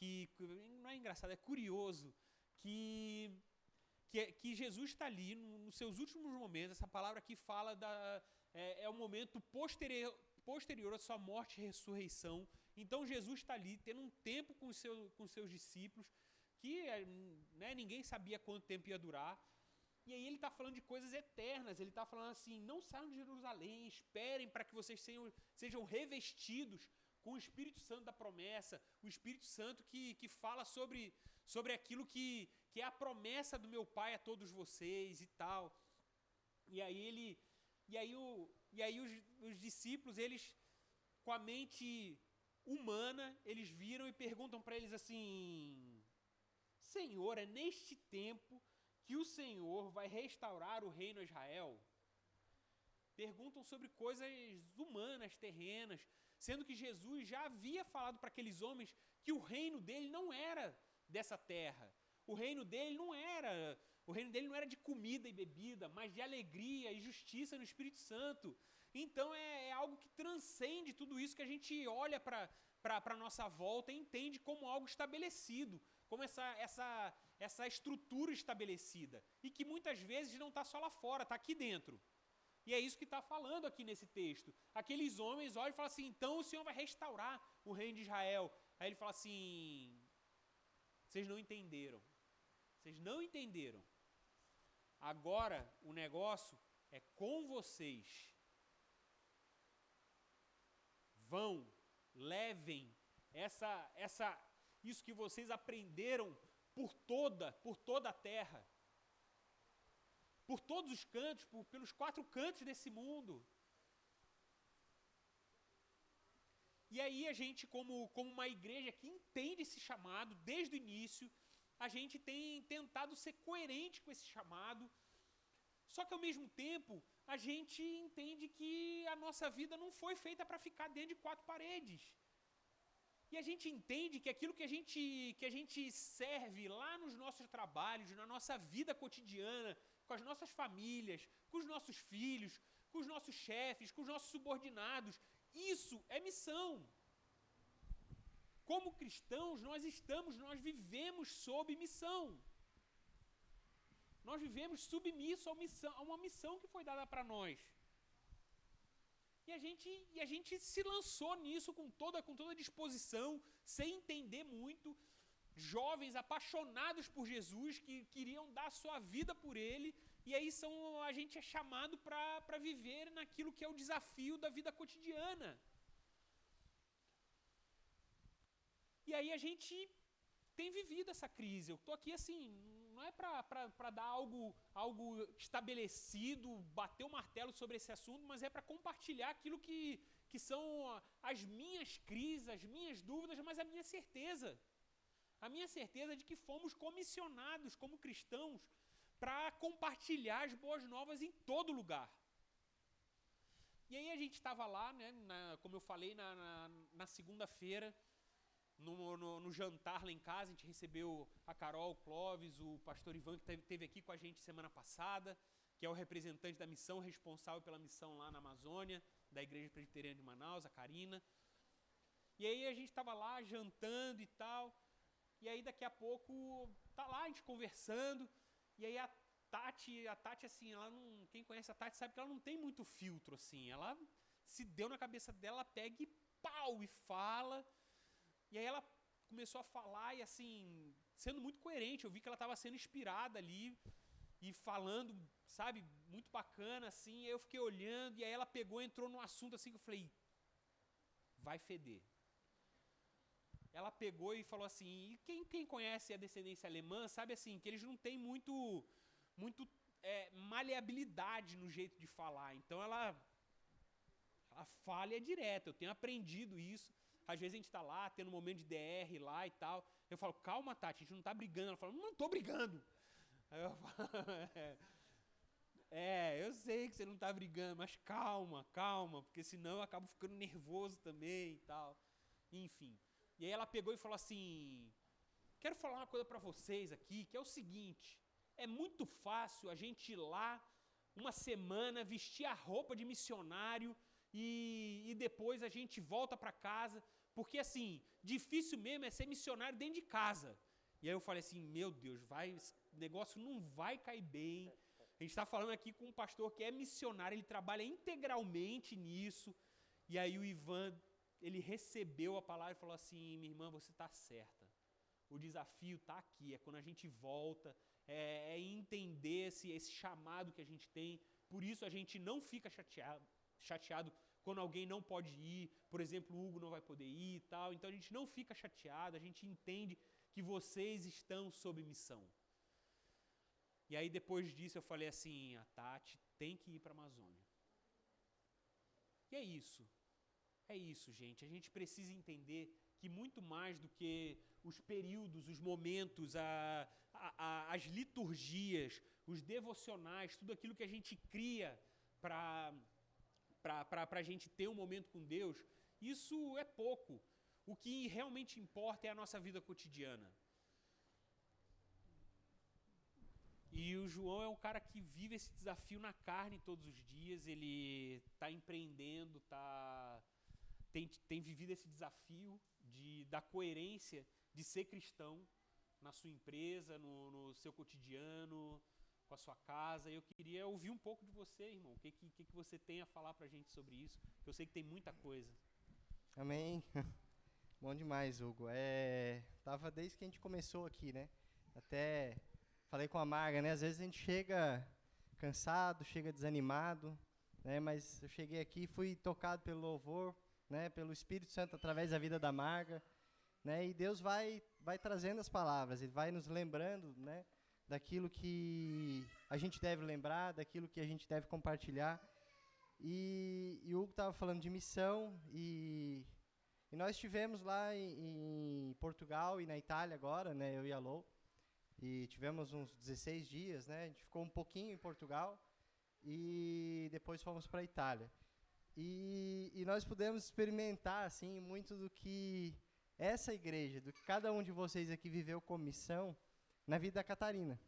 não é engraçado, é curioso que Jesus está ali nos seus últimos momentos. Essa palavra aqui fala é um momento posterior à sua morte e ressurreição. Então Jesus está ali tendo um tempo com seus discípulos que ninguém sabia quanto tempo ia durar. E aí ele está falando de coisas eternas. Ele está falando assim: não saiam de Jerusalém, esperem para que vocês sejam revestidos com o Espírito Santo da promessa, o Espírito Santo que fala sobre aquilo que é a promessa do meu Pai a todos vocês e tal. E aí os discípulos, eles, com a mente humana, eles viram e perguntam para eles assim: Senhor, é neste tempo que o Senhor vai restaurar o reino a Israel? Perguntam sobre coisas humanas, terrenas, sendo que Jesus já havia falado para aqueles homens que o reino dele não era dessa terra. O reino dele não era de comida e bebida, mas de alegria e justiça no Espírito Santo. Então é algo que transcende tudo isso que a gente olha para a nossa volta e entende como algo estabelecido, como essa estrutura estabelecida, e que muitas vezes não está só lá fora, está aqui dentro. E é isso que está falando aqui nesse texto. Aqueles homens olham e falam assim: então o Senhor vai restaurar o reino de Israel. Aí ele fala assim: vocês não entenderam. Vocês não entenderam. Agora o negócio é com vocês. Vão, levem isso que vocês aprenderam por toda a terra. Por todos os cantos, pelos 4 cantos desse mundo. E aí a gente, como uma igreja que entende esse chamado desde o início, a gente tem tentado ser coerente com esse chamado. Só que ao mesmo tempo, a gente entende que a nossa vida não foi feita para ficar dentro de 4 paredes. E a gente entende que aquilo que a gente serve lá nos nossos trabalhos, na nossa vida cotidiana, com as nossas famílias, com os nossos filhos, com os nossos chefes, com os nossos subordinados, isso é missão. Como cristãos, nós vivemos sob missão. Nós vivemos submissos a uma missão que foi dada para nós. E a gente se lançou nisso com toda disposição, sem entender muito. Jovens apaixonados por Jesus, que queriam dar a sua vida por Ele. E aí a gente é chamado para viver naquilo que é o desafio da vida cotidiana. E aí a gente tem vivido essa crise. Eu estou aqui assim, não é para dar algo estabelecido, bater o martelo sobre esse assunto, mas é para compartilhar aquilo que são as minhas crises, as minhas dúvidas, mas a minha certeza. A minha certeza de que fomos comissionados como cristãos para compartilhar as boas novas em todo lugar. E aí a gente estava lá, né, como eu falei, na segunda-feira, no jantar lá em casa, a gente recebeu a Carol, o Clóvis, o pastor Ivan, que esteve aqui com a gente semana passada, que é o representante da missão, responsável pela missão lá na Amazônia, da Igreja Presbiteriana de Manaus, a Karina. E aí a gente estava lá jantando e tal, e aí daqui a pouco tá lá a gente conversando, e aí a Tati assim, ela não, quem conhece a Tati sabe que ela não tem muito filtro assim, ela se deu na cabeça dela, ela pega e pau, e fala. E aí ela começou a falar e assim, sendo muito coerente, eu vi que ela estava sendo inspirada ali e falando, sabe, muito bacana assim, aí eu fiquei olhando e aí ela pegou e entrou num assunto assim que eu falei, vai feder. Ela pegou e falou assim, e quem conhece a descendência alemã sabe assim, que eles não têm muito maleabilidade no jeito de falar, então ela fala é direta, eu tenho aprendido isso. Às vezes a gente está lá, tendo um momento de DR lá e tal. Eu falo, calma, Tati, a gente não está brigando. Ela fala, não estou brigando. Aí eu falo, eu sei que você não está brigando, mas calma, porque senão eu acabo ficando nervoso também e tal. Enfim. E aí ela pegou e falou assim, quero falar uma coisa para vocês aqui, que é o seguinte, é muito fácil a gente ir lá, uma semana, vestir a roupa de missionário e depois a gente volta para casa, porque assim, difícil mesmo é ser missionário dentro de casa. E aí eu falei assim, meu Deus, esse negócio não vai cair bem. A gente está falando aqui com um pastor que é missionário, ele trabalha integralmente nisso. E aí o Ivan, ele recebeu a palavra e falou assim, minha irmã, você está certa. O desafio está aqui, é quando a gente volta, é entender esse chamado que a gente tem. Por isso a gente não fica chateado quando alguém não pode ir, por exemplo, o Hugo não vai poder ir e tal, então a gente não fica chateado, a gente entende que vocês estão sob missão. E aí depois disso eu falei assim, a Tati tem que ir para a Amazônia. E é isso, gente, a gente precisa entender que muito mais do que os períodos, os momentos, as liturgias, os devocionais, tudo aquilo que a gente cria para a gente ter um momento com Deus, isso é pouco. O que realmente importa é a nossa vida cotidiana. E o João é um cara que vive esse desafio na carne todos os dias, ele está empreendendo, tem vivido esse desafio da coerência de ser cristão na sua empresa, no seu cotidiano, com a sua casa. Eu queria ouvir um pouco de você, irmão. O que você tem a falar pra gente sobre isso? Que eu sei que tem muita coisa. Amém. Bom demais, Hugo. Tava desde que a gente começou aqui, né? Até falei com a Marga, né? Às vezes a gente chega cansado, chega desanimado, né? Mas eu cheguei aqui, fui tocado pelo louvor, né? Pelo Espírito Santo através da vida da Marga, né? E Deus vai trazendo as palavras, Ele vai nos lembrando, né? Daquilo que a gente deve lembrar, daquilo que a gente deve compartilhar. E o Hugo estava falando de missão, e nós estivemos lá em Portugal e na Itália agora, né, eu e a Lou, e tivemos uns 16 dias, né, a gente ficou um pouquinho em Portugal, e depois fomos para a Itália. E nós pudemos experimentar assim muito do que essa igreja, do que cada um de vocês aqui viveu como missão na vida da Catarina,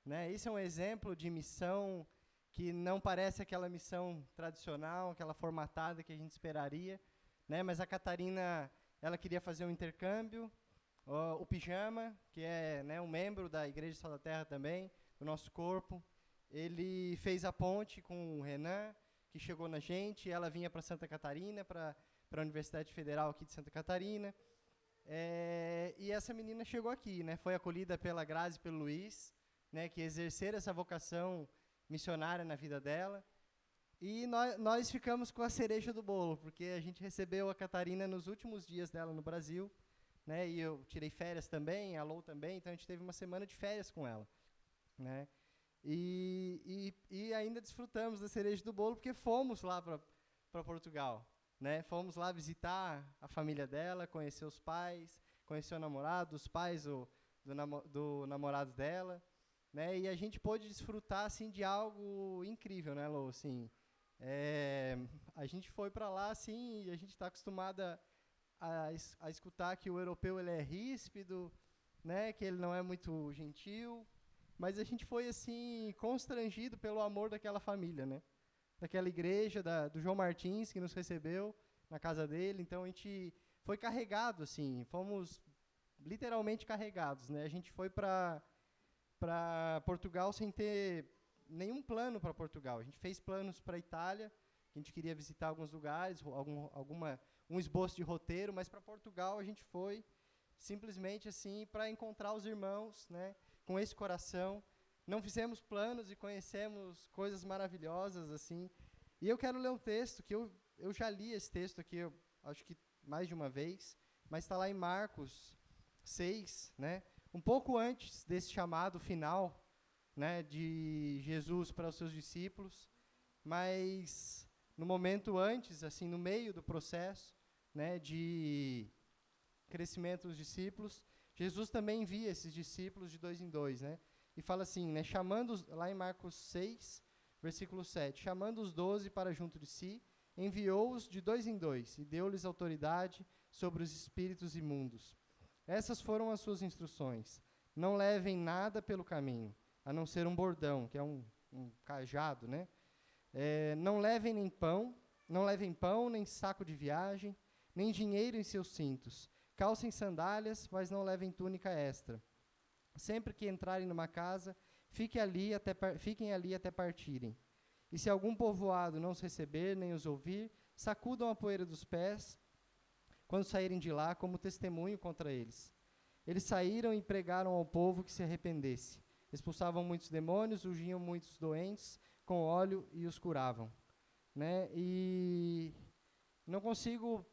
né? Esse é um exemplo de missão que não parece aquela missão tradicional, aquela formatada que a gente esperaria, né? Mas a Catarina, ela queria fazer um intercâmbio. O Pijama, que é, né, um membro da Igreja Sal da Terra também, do nosso corpo, ele fez a ponte com o Renan, que chegou na gente, ela vinha para Santa Catarina, para a Universidade Federal aqui de Santa Catarina, e essa menina chegou aqui, né, foi acolhida pela Grazi e pelo Luiz, né, que exerceram essa vocação missionária na vida dela, e nós ficamos com a cereja do bolo, porque a gente recebeu a Catarina nos últimos dias dela no Brasil, né, e eu tirei férias também, a Lou também, então a gente teve uma semana de férias com ela, né, e ainda desfrutamos da cereja do bolo, porque fomos lá para Portugal, né, fomos lá visitar a família dela, conhecer os pais, conhecer o namorado, os pais do namorado dela, né, e a gente pôde desfrutar assim, de algo incrível, né, Lou, assim, a gente foi para lá assim, e a gente está acostumada a escutar que o europeu ele é ríspido, né, que ele não é muito gentil, mas a gente foi assim constrangido pelo amor daquela família, né, daquela igreja do João Martins que nos recebeu na casa dele. Então a gente foi carregado assim, fomos literalmente carregados, né. A gente foi para Portugal sem ter nenhum plano para Portugal. A gente fez planos para a Itália, que a gente queria visitar alguns lugares, um esboço de roteiro, mas para Portugal a gente foi simplesmente assim para encontrar os irmãos, né, com esse coração. Não fizemos planos e conhecemos coisas maravilhosas assim. E eu quero ler um texto que eu já li esse texto aqui, eu acho que mais de uma vez, mas está lá em Marcos 6, né, um pouco antes desse chamado final, né, de Jesus para os seus discípulos, mas no momento antes, assim, no meio do processo, né, de crescimento dos discípulos, Jesus também envia esses discípulos de 2 em 2, né, e fala assim, né, lá em Marcos 6, versículo 7, chamando os 12 para junto de si, enviou-os de 2 em 2 e deu-lhes autoridade sobre os espíritos imundos. Essas foram as suas instruções. Não levem nada pelo caminho, a não ser um bordão, que é um cajado, né? Não levem pão, nem saco de viagem, nem dinheiro em seus cintos. Calcem sandálias, mas não levem túnica extra. Sempre que entrarem numa casa, fiquem ali até partirem. E se algum povoado não os receber, nem os ouvir, sacudam a poeira dos pés, quando saírem de lá, como testemunho contra eles. Eles saíram e pregaram ao povo que se arrependesse. Expulsavam muitos demônios, ungiam muitos doentes com óleo e os curavam, né? E não consigo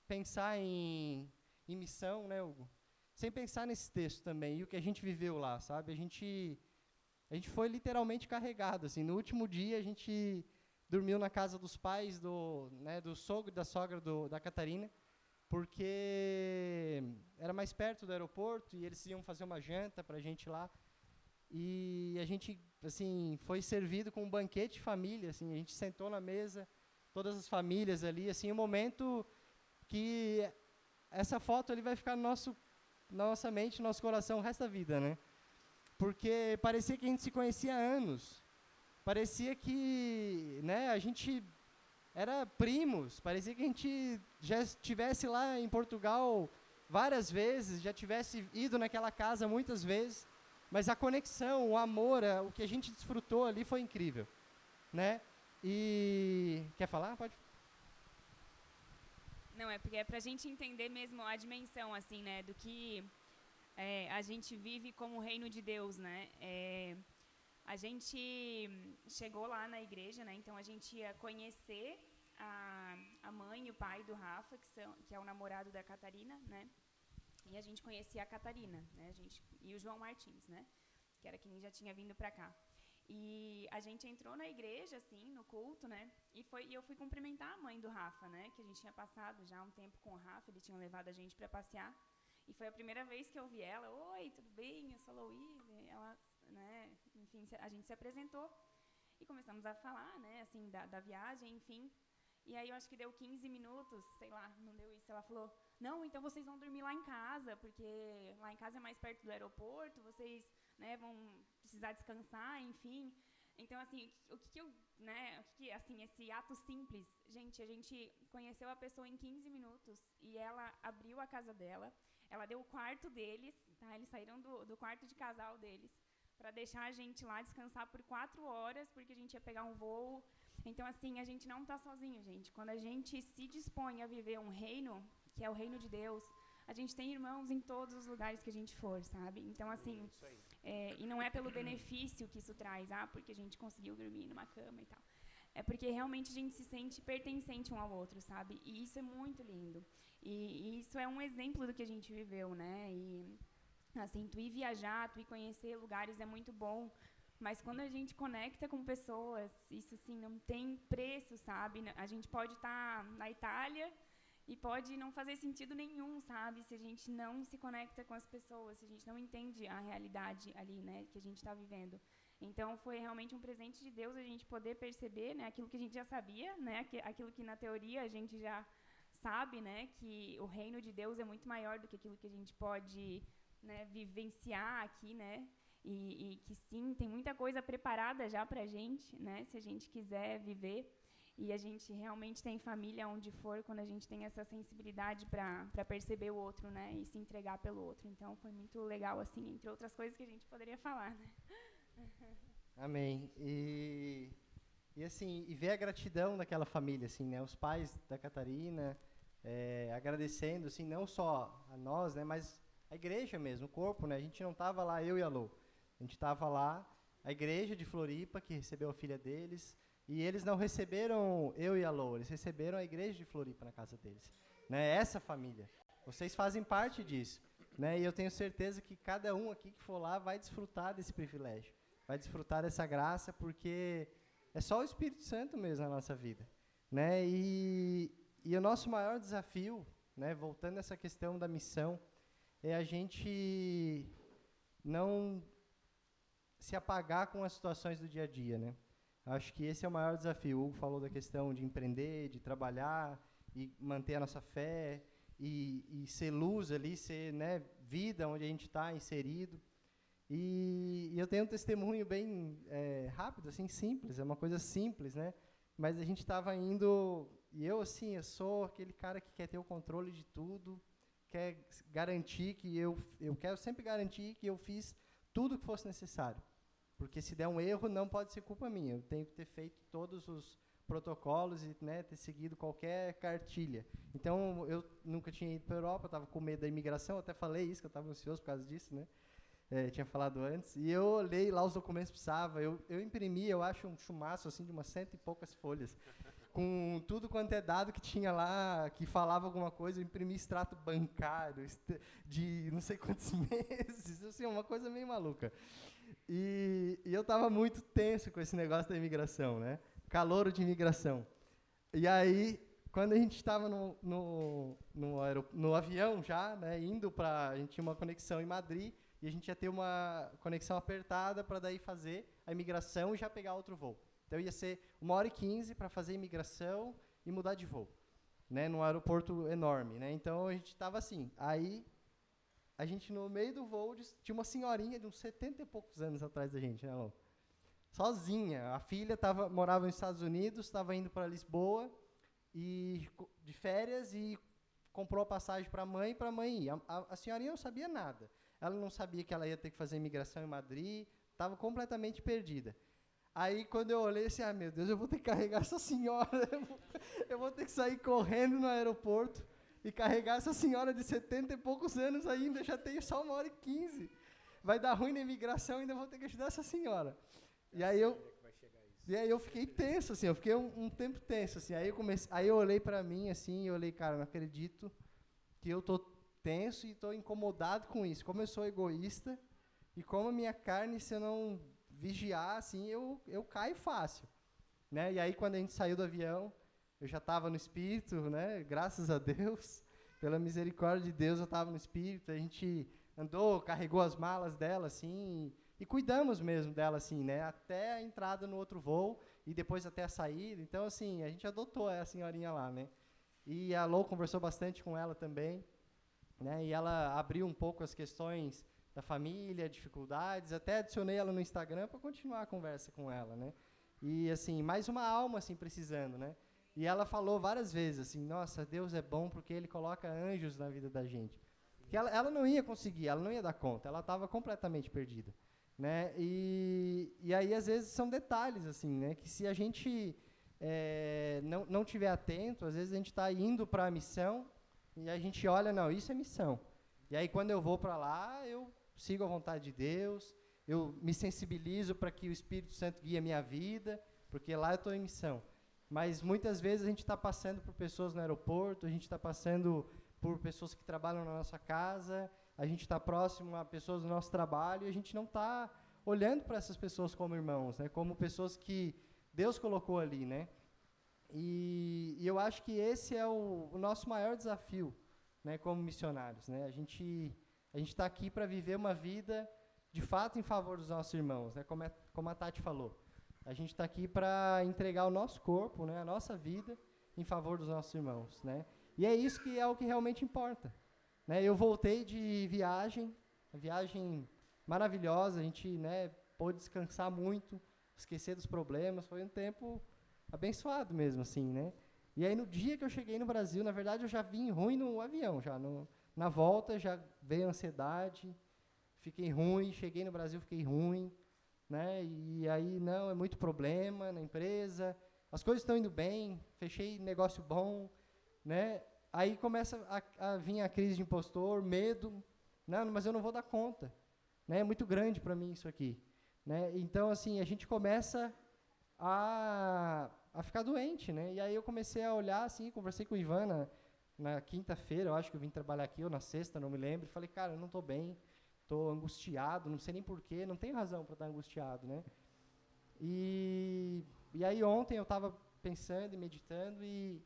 pensar em missão, né, Hugo? Sem pensar nesse texto também, e o que a gente viveu lá, sabe? A gente foi literalmente carregado, assim. No último dia, a gente dormiu na casa dos pais do sogro e da sogra da Catarina, porque era mais perto do aeroporto e eles iam fazer uma janta para a gente lá. E a gente, assim, foi servido com um banquete de família, assim, a gente sentou na mesa, todas as famílias ali, assim, um momento que essa foto ali vai ficar na nossa mente, no nosso coração o resto da vida, né? Porque parecia que a gente se conhecia há anos, parecia que, né, a gente era primos, parecia que a gente já estivesse lá em Portugal várias vezes, já tivesse ido naquela casa muitas vezes. Mas a conexão, o amor, o que a gente desfrutou ali foi incrível, né? E quer falar? Pode. Não, é porque é pra gente entender mesmo a dimensão, assim, né, do que a gente vive como o reino de Deus, né? A gente chegou lá na igreja, né? Então a gente ia conhecer a mãe e o pai do Rafa, que é o namorado da Catarina, né? E a gente conhecia a Catarina, né? E o João Martins, né? Que era quem já tinha vindo para cá. E a gente entrou na igreja, assim, no culto, né? E eu fui cumprimentar a mãe do Rafa, né? Que a gente tinha passado já um tempo com o Rafa, eles tinham levado a gente para passear. E foi a primeira vez que eu vi ela. Oi, tudo bem? Eu sou a Louise. Ela, né? Enfim, a gente se apresentou. E começamos a falar, né, assim, da viagem, enfim. E aí eu acho que deu 15 minutos, sei lá, não deu isso. Ela falou, não, então vocês vão dormir lá em casa, porque lá em casa é mais perto do aeroporto, vocês, né, vão precisar descansar, enfim. Então, assim, o que eu, né, assim, esse ato simples, gente, a gente conheceu a pessoa em 15 minutos e ela abriu a casa dela, ela deu o quarto deles, tá? Eles saíram do quarto de casal deles para deixar a gente lá descansar por 4 horas, porque a gente ia pegar um voo. Então, assim, a gente não está sozinho, gente. Quando a gente se dispõe a viver um reino, que é o reino de Deus, a gente tem irmãos em todos os lugares que a gente for, sabe? Então, assim, e não é pelo benefício que isso traz, porque a gente conseguiu dormir numa cama e tal. É porque realmente a gente se sente pertencente um ao outro, sabe? E isso é muito lindo. E isso é um exemplo do que a gente viveu, né? E, assim, tu ir viajar, tu ir conhecer lugares é muito bom, mas quando a gente conecta com pessoas, isso, assim, não tem preço, sabe? A gente pode estar na Itália e pode não fazer sentido nenhum, sabe? Se a gente não se conecta com as pessoas, se a gente não entende a realidade ali, né, que a gente está vivendo. Então, foi realmente um presente de Deus a gente poder perceber, né, aquilo que a gente já sabia, né, aquilo que na teoria a gente já sabe, né, que o reino de Deus é muito maior do que aquilo que a gente pode, né, vivenciar aqui, né, e que sim, tem muita coisa preparada já para a gente, né, se a gente quiser viver. E a gente realmente tem família onde for, quando a gente tem essa sensibilidade para perceber o outro, né, e se entregar pelo outro. Então, foi muito legal, assim, entre outras coisas que a gente poderia falar, né. Amém. E assim, e ver a gratidão daquela família, assim, né, os pais da Catarina, agradecendo, assim, não só a nós, né, mas a igreja mesmo, o corpo, né, a gente não estava lá, eu e a Lô, a gente estava lá, a igreja de Floripa, que recebeu a filha deles, e eles não receberam eu e a Lô, eles receberam a igreja de Floripa na casa deles, né, essa família, vocês fazem parte disso, né, e eu tenho certeza que cada um aqui que for lá vai desfrutar desse privilégio, vai desfrutar dessa graça, porque é só o Espírito Santo mesmo na nossa vida, né, e o nosso maior desafio, né, voltando a essa questão da missão, é a gente não se apagar com as situações do dia a dia, né? Acho que esse é o maior desafio. O Hugo falou da questão de empreender, de trabalhar e manter a nossa fé e ser luz ali, ser, né, vida onde a gente está inserido. E eu tenho um testemunho bem rápido, assim, simples, é uma coisa simples, né? Mas a gente estava indo, e eu, assim, eu sou aquele cara que quer ter o controle de tudo, quer garantir que eu quero sempre garantir que eu fiz tudo que fosse necessário. Porque se der um erro, não pode ser culpa minha. Eu tenho que ter feito todos os protocolos e, né, ter seguido qualquer cartilha. Então, eu nunca tinha ido para a Europa, estava com medo da imigração, até falei isso, que eu estava ansioso por causa disso, né? Tinha falado antes. E eu olhei lá os documentos que precisava. Eu imprimi, eu acho, um chumaço assim, de umas 100 e poucas folhas. Com tudo quanto é dado que tinha lá, que falava alguma coisa, eu imprimi extrato bancário de não sei quantos meses, assim, uma coisa meio maluca. E eu estava muito tenso com esse negócio da imigração, né? Calouro de imigração. E aí, quando a gente estava no avião já, né, indo para... A gente tinha uma conexão em Madrid, e a gente ia ter uma conexão apertada para daí fazer a imigração e já pegar outro voo. Então, ia ser 1h15 para fazer a imigração e mudar de voo, né, num aeroporto enorme, né? Então, a gente estava assim. Aí, a gente, no meio do voo, tinha uma senhorinha de uns 70 e poucos anos atrás da gente, né, Lô? Sozinha. A filha morava nos Estados Unidos, estava indo para Lisboa, de férias, e comprou a passagem para a mãe ir. A senhorinha não sabia nada. Ela não sabia que ela ia ter que fazer imigração em Madrid, estava completamente perdida. Aí, quando eu olhei, assim, meu Deus, eu vou ter que carregar essa senhora, eu vou ter que sair correndo no aeroporto e carregar essa senhora de 70 e poucos anos ainda, já tenho só 1h15. Vai dar ruim na imigração, ainda vou ter que ajudar essa senhora. E aí eu fiquei tenso, assim, eu fiquei um tempo tenso, assim, aí eu olhei para mim, assim, e eu olhei, cara, não acredito que eu tô tenso e tô incomodado com isso, como eu sou egoísta, e como a minha carne, se eu não vigiar, assim, eu caio fácil, né? E aí, quando a gente saiu do avião, eu já estava no Espírito, né? Graças a Deus, pela misericórdia de Deus, eu estava no Espírito, a gente andou, carregou as malas dela, assim, e cuidamos mesmo dela, assim, né? Até a entrada no outro voo e depois até a saída. Então, assim, a gente adotou a senhorinha lá, né? E a Lou conversou bastante com ela também, né? E ela abriu um pouco as questões da família, dificuldades. Até adicionei ela no Instagram para continuar a conversa com ela, né? E, assim, mais uma alma, assim, precisando, né? E ela falou várias vezes, assim, nossa, Deus é bom porque Ele coloca anjos na vida da gente. Que ela não ia conseguir, ela não ia dar conta, ela estava completamente perdida, né? E aí, às vezes, são detalhes, assim, né? Que se a gente não tiver atento, às vezes a gente está indo para a missão e a gente olha, não, isso é missão. E aí, quando eu vou para lá, eu sigo a vontade de Deus, eu me sensibilizo para que o Espírito Santo guie a minha vida, porque lá eu estou em missão. Mas, muitas vezes, a gente está passando por pessoas no aeroporto, a gente está passando por pessoas que trabalham na nossa casa, a gente está próximo a pessoas do nosso trabalho, e a gente não está olhando para essas pessoas como irmãos, né, como pessoas que Deus colocou ali, né? E eu acho que esse é o nosso maior desafio, né, como missionários, né? A gente está aqui para viver uma vida, de fato, em favor dos nossos irmãos, né? Como a Tati falou. A gente está aqui para entregar o nossa corpo, né, a nossa vida, em favor dos nossos irmãos, né? E é isso que é o que realmente importa, né? Eu voltei de viagem, uma viagem maravilhosa, a gente, né, pôde descansar muito, esquecer dos problemas, foi um tempo abençoado mesmo, assim, né? E aí, no dia que eu cheguei no Brasil, na verdade, eu já vim ruim no avião, já na volta já veio ansiedade, fiquei ruim, cheguei no Brasil, fiquei ruim, né? E aí, não, é muito problema na empresa, as coisas estão indo bem, fechei negócio bom, né? Aí começa a vir a crise de impostor, medo, não, mas eu não vou dar conta, né? É muito grande para mim isso aqui, né? Então, assim, a gente começa a ficar doente, né? E aí eu comecei a olhar, assim, conversei com o Ivan na quinta-feira, eu acho que eu vim trabalhar aqui, ou na sexta, não me lembro, falei, cara, eu não estou bem, estou angustiado, não sei nem porquê, não tenho razão para estar angustiado, né? E aí ontem eu estava pensando e meditando e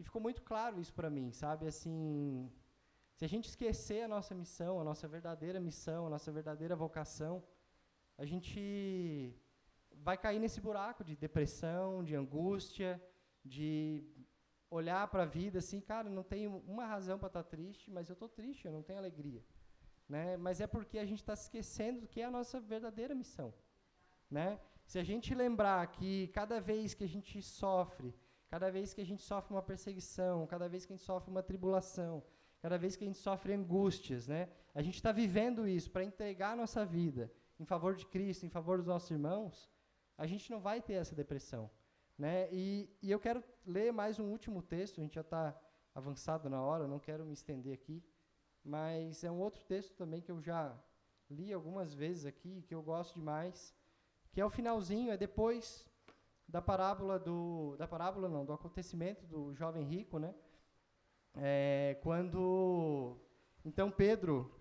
ficou muito claro isso para mim, sabe? Assim, se a gente esquecer a nossa missão, a nossa verdadeira missão, a nossa verdadeira vocação, a gente vai cair nesse buraco de depressão, de angústia, de olhar para a vida assim, cara, não tenho uma razão para estar triste, mas eu estou triste, eu não tenho alegria, né? Mas é porque a gente está se esquecendo do que é a nossa verdadeira missão, né? Se a gente lembrar que cada vez que a gente sofre, cada vez que a gente sofre uma perseguição, cada vez que a gente sofre uma tribulação, cada vez que a gente sofre angústias, né? A gente está vivendo isso para entregar a nossa vida em favor de Cristo, em favor dos nossos irmãos, a gente não vai ter essa depressão, né? E eu quero ler mais um último texto, a gente já está avançado na hora, não quero me estender aqui, mas é um outro texto também que eu já li algumas vezes aqui, que eu gosto demais, que é o finalzinho, é depois do acontecimento do jovem rico, né? Quando, então, Pedro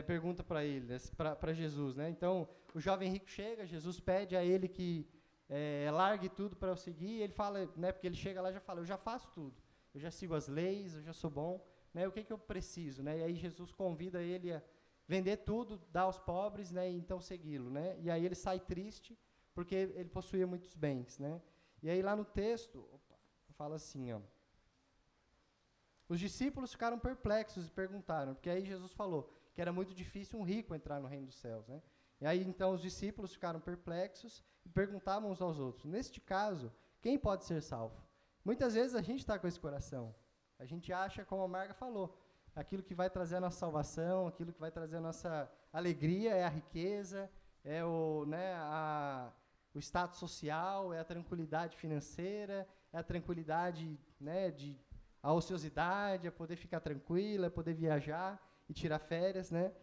pergunta para ele, para Jesus, né? Então, o jovem rico chega, Jesus pede a ele que largue tudo para eu seguir, e ele fala, né? Porque ele chega lá e já fala, eu já faço tudo, eu já sigo as leis, eu já sou bom, né? O que eu preciso, né? E aí Jesus convida ele a vender tudo, dar aos pobres, né? E então segui-lo, né? E aí ele sai triste, porque ele possuía muitos bens, né? E aí lá no texto, fala assim, ó, os discípulos ficaram perplexos e perguntaram, porque aí Jesus falou que era muito difícil um rico entrar no reino dos céus, né? E aí então os discípulos ficaram perplexos e perguntavam uns aos outros, neste caso, quem pode ser salvo? Muitas vezes a gente está com esse coração, a gente acha, como a Marga falou, aquilo que vai trazer a nossa salvação, aquilo que vai trazer a nossa alegria é a riqueza, é o status social, é a tranquilidade financeira, é a tranquilidade, né, a ociosidade, é poder ficar tranquila, é poder viajar e tirar férias, né?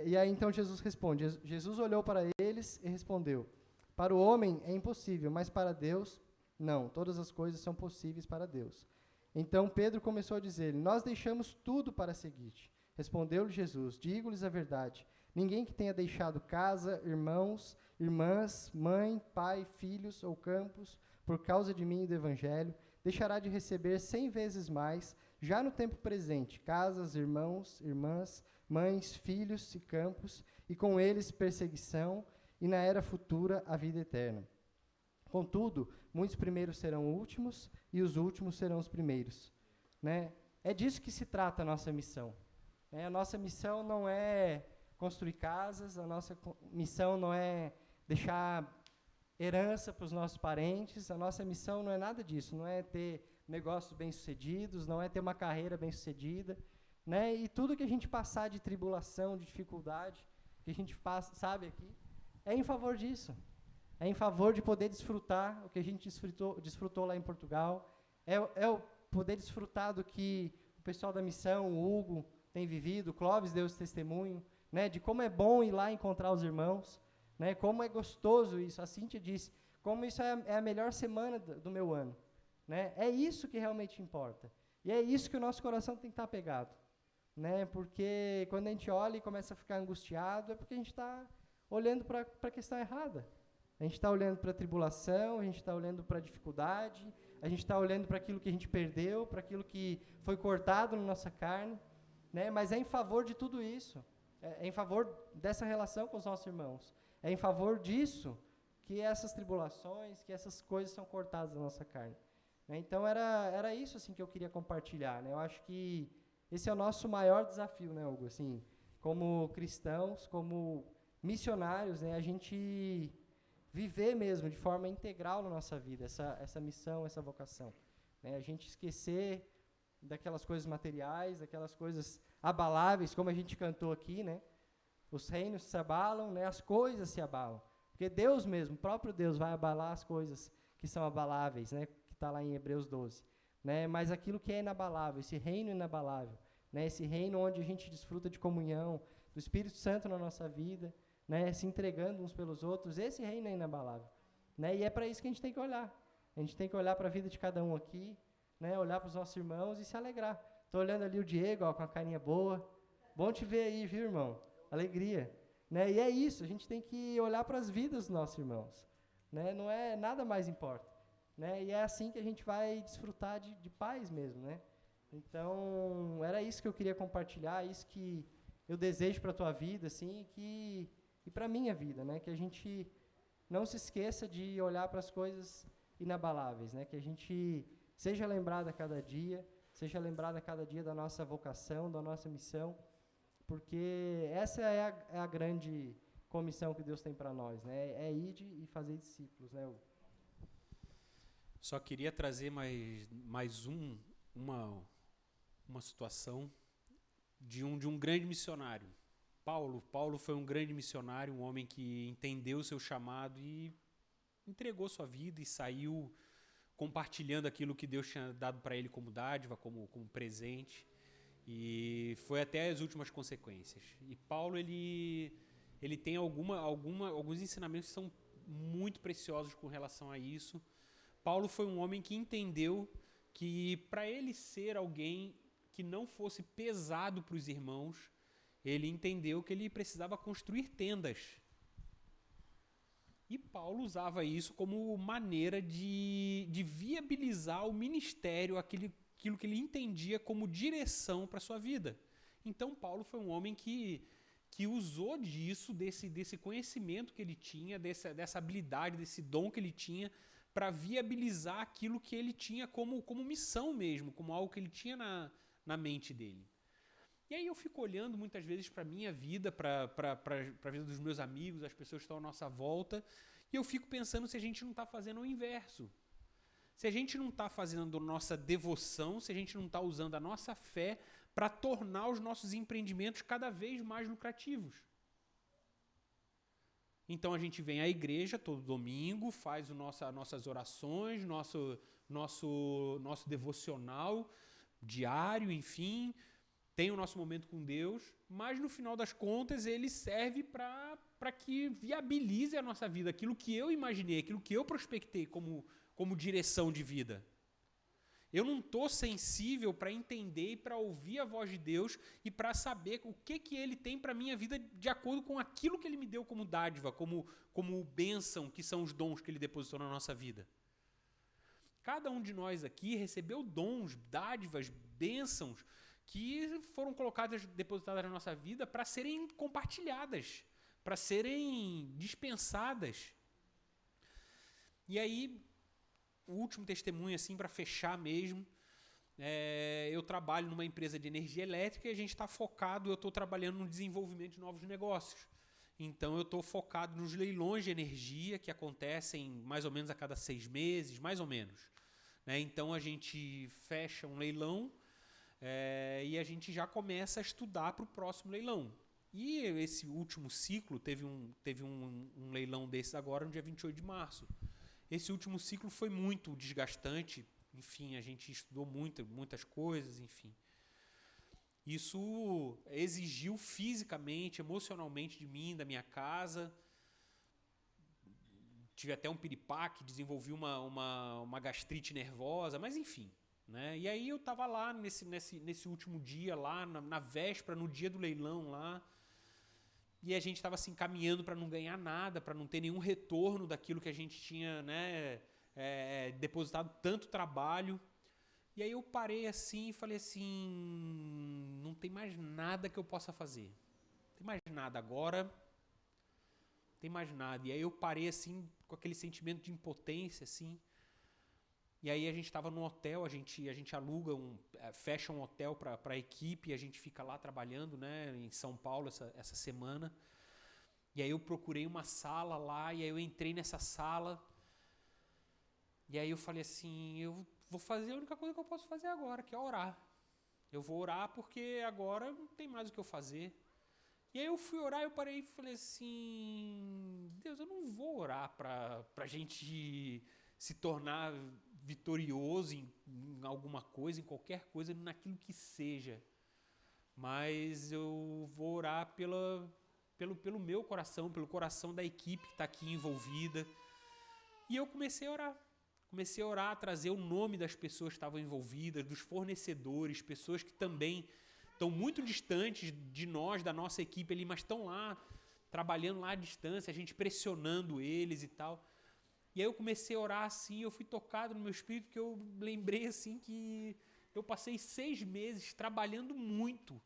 E aí então Jesus responde, Jesus olhou para eles e respondeu, para o homem é impossível, mas para Deus, não, todas as coisas são possíveis para Deus. Então Pedro começou a dizer, nós deixamos tudo para seguir-te. Respondeu-lhe Jesus, digo-lhes a verdade, ninguém que tenha deixado casa, irmãos, irmãs, mãe, pai, filhos ou campos, por causa de mim e do Evangelho, deixará de receber 100 vezes mais, já no tempo presente, casas, irmãos, irmãs, mães, filhos e campos, e com eles perseguição, e na era futura a vida eterna. Contudo, muitos primeiros serão últimos, e os últimos serão os primeiros. Né? É disso que se trata a nossa missão. A nossa missão não é construir casas, a nossa missão não é deixar herança para os nossos parentes, a nossa missão não é nada disso, não é ter negócios bem-sucedidos, não é ter uma carreira bem-sucedida, né? E tudo que a gente passar de tribulação, de dificuldade, que a gente passa, sabe, aqui, é em favor disso. É em favor de poder desfrutar o que a gente desfrutou lá em Portugal, é o poder desfrutar do que o pessoal da missão, o Hugo, tem vivido, o Clóvis deu esse testemunho, né, de como é bom ir lá encontrar os irmãos, né, como é gostoso isso. A Cíntia disse, como isso é a melhor semana do meu ano. Né? É isso que realmente importa. E é isso que o nosso coração tem que estar pegado. Né? Porque quando a gente olha e começa a ficar angustiado, é porque a gente está olhando para a questão errada. A gente está olhando para a tribulação, a gente está olhando para a dificuldade, a gente está olhando para aquilo que a gente perdeu, para aquilo que foi cortado na nossa carne. Né? Mas é em favor de tudo isso. É em favor dessa relação com os nossos irmãos. É em favor disso que essas tribulações, que essas coisas são cortadas da nossa carne. Né? Então, era isso assim, que eu queria compartilhar. Né? Eu acho que esse é o nosso maior desafio, né, Hugo? Assim, como cristãos, como missionários, né, a gente viver mesmo de forma integral na nossa vida, essa missão, essa vocação. Né? A gente esquecer daquelas coisas materiais, daquelas coisas abaláveis, como a gente cantou aqui, né? Os reinos se abalam, né? As coisas se abalam. Porque Deus mesmo, o próprio Deus, vai abalar as coisas que são abaláveis, né? Que está lá em Hebreus 12. Né? Mas aquilo que é inabalável, esse reino inabalável, né? Esse reino onde a gente desfruta de comunhão, do Espírito Santo na nossa vida, né? Se entregando uns pelos outros, esse reino é inabalável. Né? E é para isso que a gente tem que olhar. A gente tem que olhar para a vida de cada um aqui, né? Olhar para os nossos irmãos e se alegrar. Estou olhando ali o Diego, ó, com a carinha boa. Bom te ver aí, viu, irmão? Alegria. Né? E é isso, a gente tem que olhar para as vidas dos nossos irmãos. Né? Não é nada mais importa. Né? E é assim que a gente vai desfrutar de paz mesmo. Né? Então, era isso que eu queria compartilhar, isso que eu desejo para a tua vida, assim, e para a minha vida. Né? Que a gente não se esqueça de olhar para as coisas inabaláveis. Né? Que a gente seja lembrado a cada dia, seja lembrado a cada dia da nossa vocação, da nossa missão, porque essa é a grande comissão que Deus tem para nós, né? É ir e fazer discípulos, né? Só queria trazer mais uma situação de um grande missionário. Paulo foi um grande missionário, um homem que entendeu o seu chamado e entregou sua vida e saiu compartilhando aquilo que Deus tinha dado para ele como dádiva, como presente. E foi até as últimas consequências. E Paulo, ele tem alguns ensinamentos que são muito preciosos com relação a isso. Paulo foi um homem que entendeu que para ele ser alguém que não fosse pesado para os irmãos, ele entendeu que ele precisava construir tendas. E Paulo usava isso como maneira de viabilizar o ministério, aquilo que ele entendia como direção para a sua vida. Então, Paulo foi um homem que usou disso, desse conhecimento que ele tinha, dessa habilidade, desse dom que ele tinha, para viabilizar aquilo que ele tinha como missão mesmo, como algo que ele tinha na mente dele. E aí eu fico olhando muitas vezes para a minha vida, para a vida dos meus amigos, as pessoas que estão à nossa volta, e eu fico pensando se a gente não está fazendo o inverso. Se a gente não está fazendo nossa devoção, se a gente não está usando a nossa fé para tornar os nossos empreendimentos cada vez mais lucrativos. Então a gente vem à igreja todo domingo, faz nossas orações, nosso devocional diário, enfim, tem o nosso momento com Deus, mas no final das contas ele serve para que viabilize a nossa vida, aquilo que eu imaginei, aquilo que eu prospectei como direção de vida. Eu não estou sensível para entender e para ouvir a voz de Deus e para saber o que Ele tem para a minha vida de acordo com aquilo que Ele me deu como dádiva, como bênção, que são os dons que Ele depositou na nossa vida. Cada um de nós aqui recebeu dons, dádivas, bênçãos que foram depositadas na nossa vida para serem compartilhadas, para serem dispensadas. E aí, o último testemunho, assim, para fechar mesmo, eu trabalho numa empresa de energia elétrica e a gente está focado, eu estou trabalhando no desenvolvimento de novos negócios. Então, eu estou focado nos leilões de energia que acontecem mais ou menos a cada 6 meses, mais ou menos. Né? Então, a gente fecha um leilão e a gente já começa a estudar para o próximo leilão. E esse último ciclo, teve um leilão desses agora no dia 28 de março. Esse último ciclo foi muito desgastante, enfim, a gente estudou muitas coisas, enfim. Isso exigiu fisicamente, emocionalmente de mim, da minha casa. Tive até um piripaque, desenvolvi uma gastrite nervosa, mas enfim. Né? E aí eu estava lá nesse último dia, lá na véspera, no dia do leilão lá, e a gente estava se encaminhando para não ganhar nada, para não ter nenhum retorno daquilo que a gente tinha, né, depositado tanto trabalho. E aí eu parei assim e falei assim, não tem mais nada que eu possa fazer. Não tem mais nada agora, não tem mais nada. E aí eu parei assim, com aquele sentimento de impotência, assim. E aí a gente estava no hotel, a gente aluga, fecha um hotel para a equipe, e a gente fica lá trabalhando, né, em São Paulo essa semana. E aí eu procurei uma sala lá, e aí eu entrei nessa sala. E aí eu falei assim, eu vou fazer a única coisa que eu posso fazer agora, que é orar. Eu vou orar porque agora não tem mais o que eu fazer. E aí eu fui orar, eu parei e falei assim, Deus, eu não vou orar para a gente se tornar vitorioso em alguma coisa, em qualquer coisa, naquilo que seja. Mas eu vou orar pelo meu coração, pelo coração da equipe que está aqui envolvida. E eu comecei a orar. Comecei a orar, a trazer o nome das pessoas que estavam envolvidas, dos fornecedores, pessoas que também estão muito distantes de nós, da nossa equipe ali, mas estão lá, trabalhando lá à distância, a gente pressionando eles e tal. E aí eu comecei a orar assim, eu fui tocado no meu espírito, que eu lembrei assim que eu passei 6 meses trabalhando muito,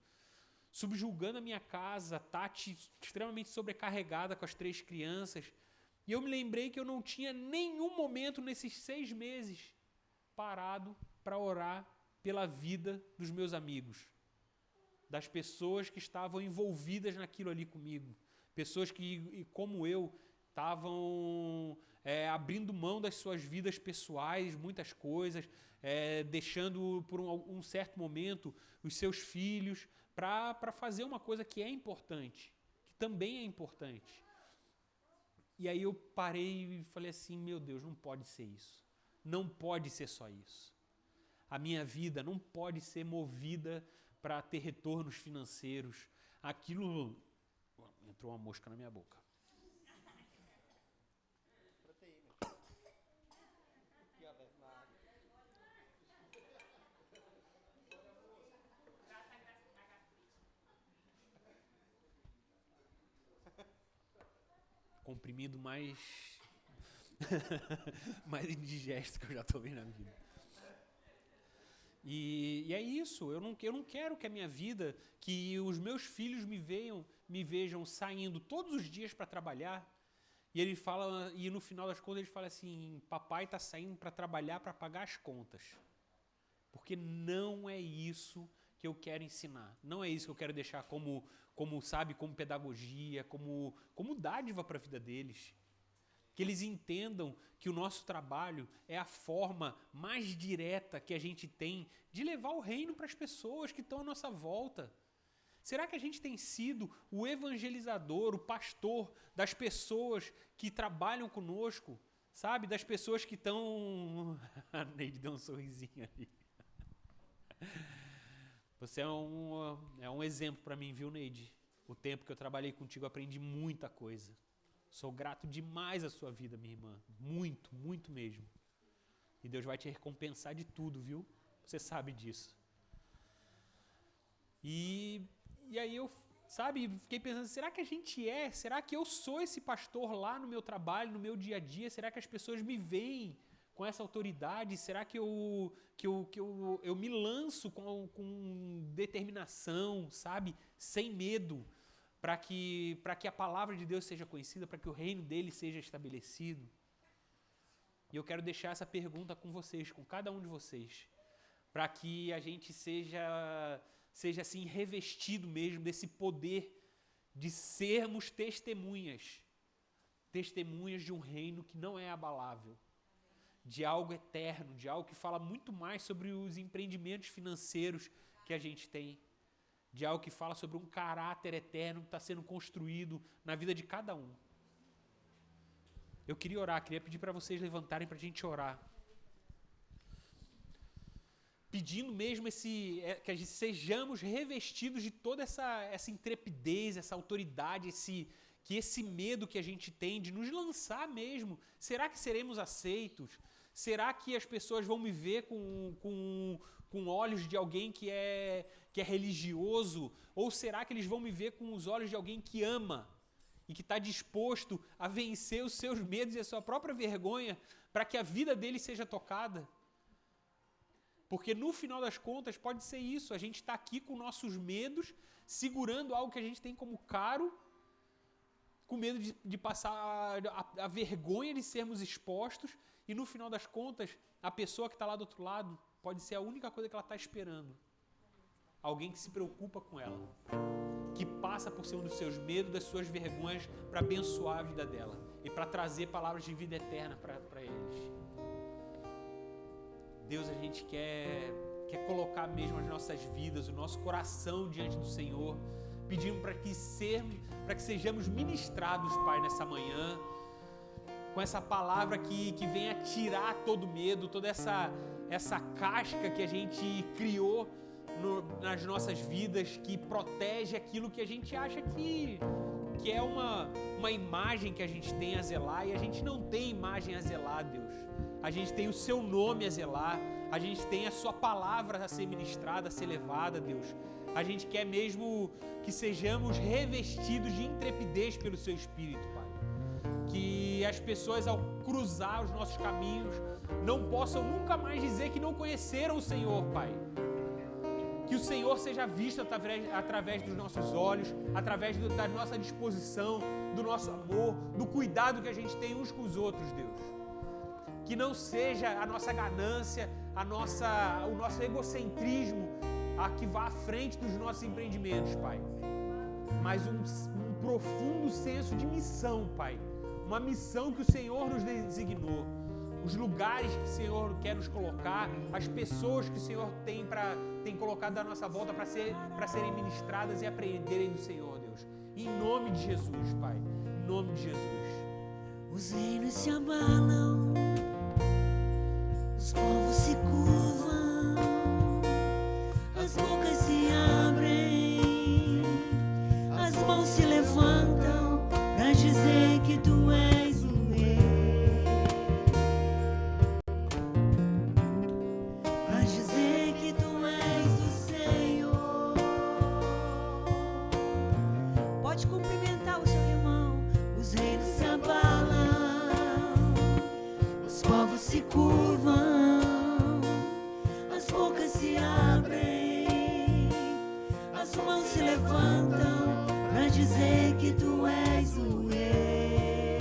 subjugando a minha casa, a Tati extremamente sobrecarregada com as 3 crianças. E eu me lembrei que eu não tinha nenhum momento nesses 6 meses parado para orar pela vida dos meus amigos, das pessoas que estavam envolvidas naquilo ali comigo, pessoas que, como eu, estavam abrindo mão das suas vidas pessoais, muitas coisas, deixando por um certo momento os seus filhos para fazer uma coisa que é importante, que também é importante. E aí eu parei e falei assim, meu Deus, não pode ser isso. Não pode ser só isso. A minha vida não pode ser movida para ter retornos financeiros. Aquilo... Entrou uma mosca na minha boca. Comprimido mais mais indigesto que eu já tomei na vida. E é isso, eu não quero que a minha vida, que os meus filhos me vejam saindo todos os dias para trabalhar, e no final das contas ele fala assim, papai está saindo para trabalhar para pagar as contas. Porque não é isso que eu quero ensinar, não é isso que eu quero deixar como pedagogia, como dádiva para a vida deles. Que eles entendam que o nosso trabalho é a forma mais direta que a gente tem de levar o reino para as pessoas que estão à nossa volta. Será que a gente tem sido o evangelizador, o pastor das pessoas que trabalham conosco? Sabe? Das pessoas que estão... A Neide deu um sorrisinho ali. Você é um exemplo para mim, viu, Neide? O tempo que eu trabalhei contigo, eu aprendi muita coisa. Sou grato demais à sua vida, minha irmã. Muito, muito mesmo. E Deus vai te recompensar de tudo, viu? Você sabe disso. E aí eu, fiquei pensando, será que a gente é? Será que eu sou esse pastor lá no meu trabalho, no meu dia a dia? Será que as pessoas me veem com essa autoridade? Será que eu me lanço com determinação, sabe? Sem medo, para que a palavra de Deus seja conhecida, para que o reino dele seja estabelecido. E eu quero deixar essa pergunta com vocês, com cada um de vocês, para que a gente seja assim revestido mesmo desse poder de sermos testemunhas de um reino que não é abalável, de algo eterno, de algo que fala muito mais sobre os empreendimentos financeiros que a gente tem, de algo que fala sobre um caráter eterno que está sendo construído na vida de cada um. Eu queria orar, queria pedir para vocês levantarem para a gente orar. Pedindo mesmo que a gente sejamos revestidos de toda essa intrepidez, essa autoridade, que esse medo que a gente tem de nos lançar mesmo. Será que seremos aceitos? Será que as pessoas vão me ver com olhos de alguém que é religioso? Ou será que eles vão me ver com os olhos de alguém que ama e que está disposto a vencer os seus medos e a sua própria vergonha para que a vida dele seja tocada? Porque no final das contas pode ser isso, a gente está aqui com nossos medos, segurando algo que a gente tem como caro, com medo de passar a vergonha de sermos expostos, e no final das contas, a pessoa que está lá do outro lado pode ser a única coisa que ela está esperando. Alguém que se preocupa com ela, que passa por cima dos seus medos, das suas vergonhas, para abençoar a vida dela e para trazer palavras de vida eterna para eles. Deus, a gente quer colocar mesmo as nossas vidas, o nosso coração diante do Senhor, pedindo para que sejamos ministrados, Pai, nessa manhã, com essa palavra que venha tirar todo medo, toda essa casca que a gente criou nas nossas vidas, que protege aquilo que a gente acha que é uma imagem que a gente tem a zelar, e a gente não tem imagem a zelar, Deus. A gente tem o seu nome a zelar, a gente tem a sua palavra a ser ministrada, a ser levada, Deus. A gente quer mesmo que sejamos revestidos de intrepidez pelo seu Espírito, Pai. Que as pessoas, ao cruzar os nossos caminhos, não possam nunca mais dizer que não conheceram o Senhor, Pai. Que o Senhor seja visto através dos nossos olhos, através da nossa disposição, do nosso amor, do cuidado que a gente tem uns com os outros, Deus. Que não seja a nossa ganância, o nosso egocentrismo a que vá à frente dos nossos empreendimentos, Pai. Mas um profundo senso de missão, Pai. Uma missão que o Senhor nos designou. Os lugares que o Senhor quer nos colocar, as pessoas que o Senhor tem colocado à nossa volta para serem ministradas e aprenderem do Senhor, Deus. Em nome de Jesus, Pai. Em nome de Jesus. Os reinos se abalam, os povos se curvam, as bocas se abrem, as mãos se levantam para dizer que tu és o rei, para dizer que tu és o Senhor. Pode cumprimentar o seu irmão. Os reinos se abalam, os povos se curvam, as bocas se abrem, as mãos se levantam para dizer que tu és o rei,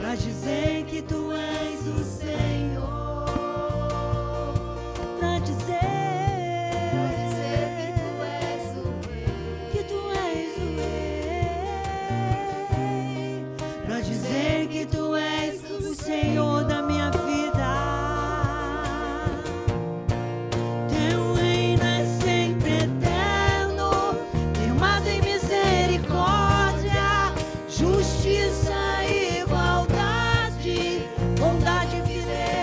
para dizer que tu és o Senhor, para dizer que tu és o rei, que tu és o rei, para dizer que tu és o Senhor da minha vida. Teu reino é sempre eterno, firmado em misericórdia, justiça e igualdade, bondade e fidelidade.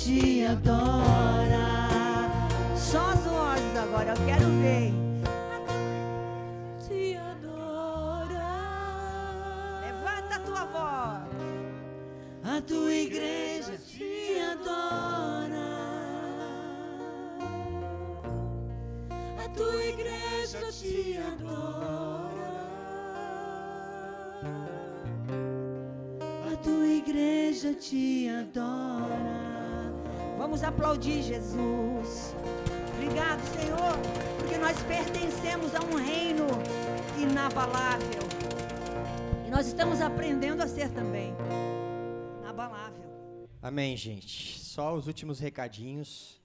te adora. Só os olhos agora, eu quero ver. Te adora. Levanta a tua voz. A tua igreja te adora. A tua igreja te adora. A tua igreja te adora. Vamos aplaudir Jesus. Obrigado, Senhor, porque nós pertencemos a um reino inabalável. E nós estamos aprendendo a ser também inabalável. Amém, gente. Só os últimos recadinhos.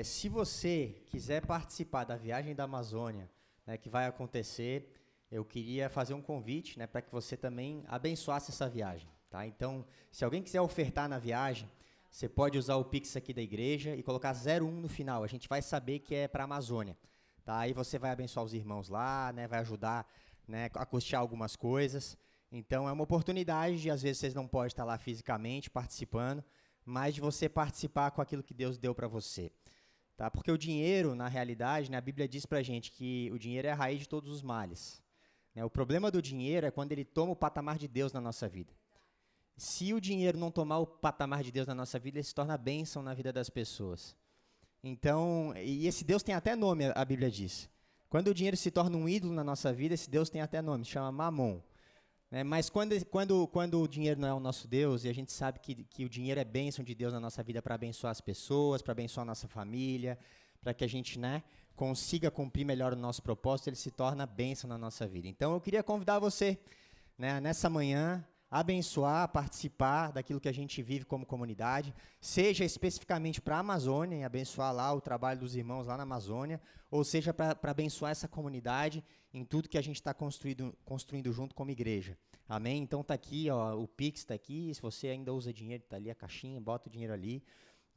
Se você quiser participar da viagem da Amazônia, né, que vai acontecer, eu queria fazer um convite, né, para que você também abençoasse essa viagem. Tá? Então, se alguém quiser ofertar na viagem, você pode usar o Pix aqui da igreja e colocar 01 no final. A gente vai saber que é para a Amazônia. Tá? Aí você vai abençoar os irmãos lá, né, vai ajudar, né, a custear algumas coisas. Então, é uma oportunidade de, às vezes, vocês não podem estar lá fisicamente participando, mas de você participar com aquilo que Deus deu para você. Tá? Porque o dinheiro, na realidade, né, a Bíblia diz para a gente que o dinheiro é a raiz de todos os males. Né? O problema do dinheiro é quando ele toma o patamar de Deus na nossa vida. Se o dinheiro não tomar o patamar de Deus na nossa vida, ele se torna bênção na vida das pessoas. Então, e esse Deus tem até nome, a Bíblia diz. Quando o dinheiro se torna um ídolo na nossa vida, esse Deus tem até nome, se chama Mamon. Mas quando o dinheiro não é o nosso Deus, e a gente sabe que o dinheiro é bênção de Deus na nossa vida para abençoar as pessoas, para abençoar a nossa família, para que a gente, né, consiga cumprir melhor o nosso propósito, ele se torna bênção na nossa vida. Então, eu queria convidar você, né, nessa manhã, abençoar, participar daquilo que a gente vive como comunidade, seja especificamente para a Amazônia, e abençoar lá o trabalho dos irmãos lá na Amazônia, ou seja para abençoar essa comunidade em tudo que a gente está construindo junto como igreja. Amém? Então está aqui, ó, o Pix está aqui, se você ainda usa dinheiro, está ali a caixinha, bota o dinheiro ali,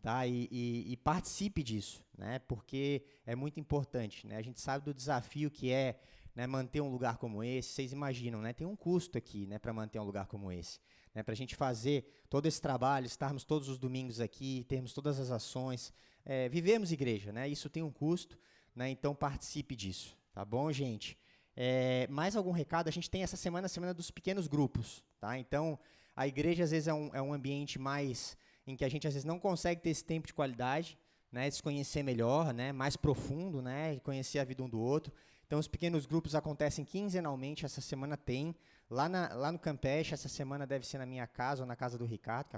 tá? E participe disso, né? Porque é muito importante, né? A gente sabe do desafio que é, né, manter um lugar como esse. Vocês imaginam, né? Tem um custo aqui, né, para manter um lugar como esse, né, para a gente fazer todo esse trabalho, estarmos todos os domingos aqui, termos todas as ações, vivemos igreja, né? Isso tem um custo, né? Então participe disso, tá bom, gente? Mais algum recado? A gente tem essa semana, a semana dos pequenos grupos, tá? Então a igreja às vezes é um ambiente mais em que a gente às vezes não consegue ter esse tempo de qualidade, né, de se conhecer melhor, né, mais profundo, né, conhecer a vida um do outro. Então, os pequenos grupos acontecem quinzenalmente, essa semana tem, lá no Campeche, essa semana deve ser na minha casa ou na casa do Ricardo, que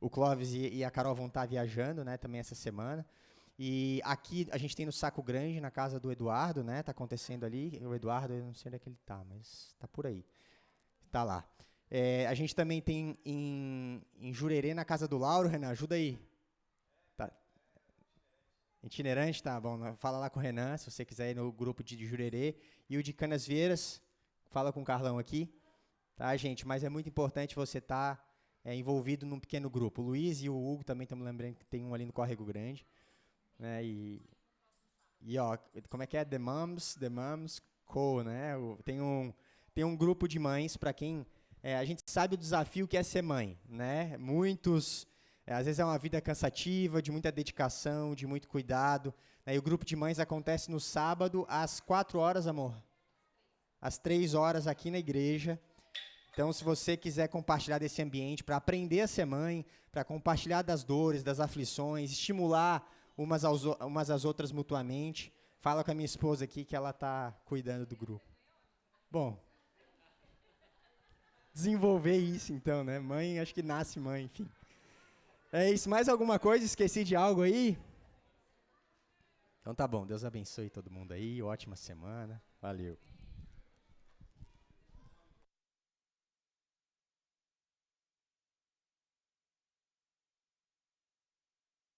o Clóvis e a Carol vão estar viajando, né, também essa semana. E aqui a gente tem no Saco Grande, na casa do Eduardo, né, está acontecendo ali. O Eduardo, eu não sei onde é que ele está, mas está por aí, está lá. A gente também tem em Jurerê, na casa do Lauro. Renan, ajuda aí. Tá. Itinerante, tá bom. Fala lá com o Renan, se você quiser ir no grupo de Jurerê. E o de Canasvieiras, fala com o Carlão aqui. Tá, gente? Mas é muito importante você estar envolvido num pequeno grupo. O Luiz e o Hugo também estamos lembrando que tem um ali no Córrego Grande. Né? E ó, como é que é? The Moms Co, né? Tem um grupo de mães para quem... a gente sabe o desafio que é ser mãe, né? Muitos... às vezes é uma vida cansativa, de muita dedicação, de muito cuidado. Né? E o grupo de mães acontece no sábado, às 4 horas, amor. Às 3 horas aqui na igreja. Então, se você quiser compartilhar desse ambiente, para aprender a ser mãe, para compartilhar das dores, das aflições, estimular umas às outras mutuamente, fala com a minha esposa aqui que ela está cuidando do grupo. Bom, desenvolver isso então, né? Mãe, acho que nasce mãe, enfim. É isso, mais alguma coisa? Esqueci de algo aí? Então tá bom, Deus abençoe todo mundo aí, ótima semana, valeu.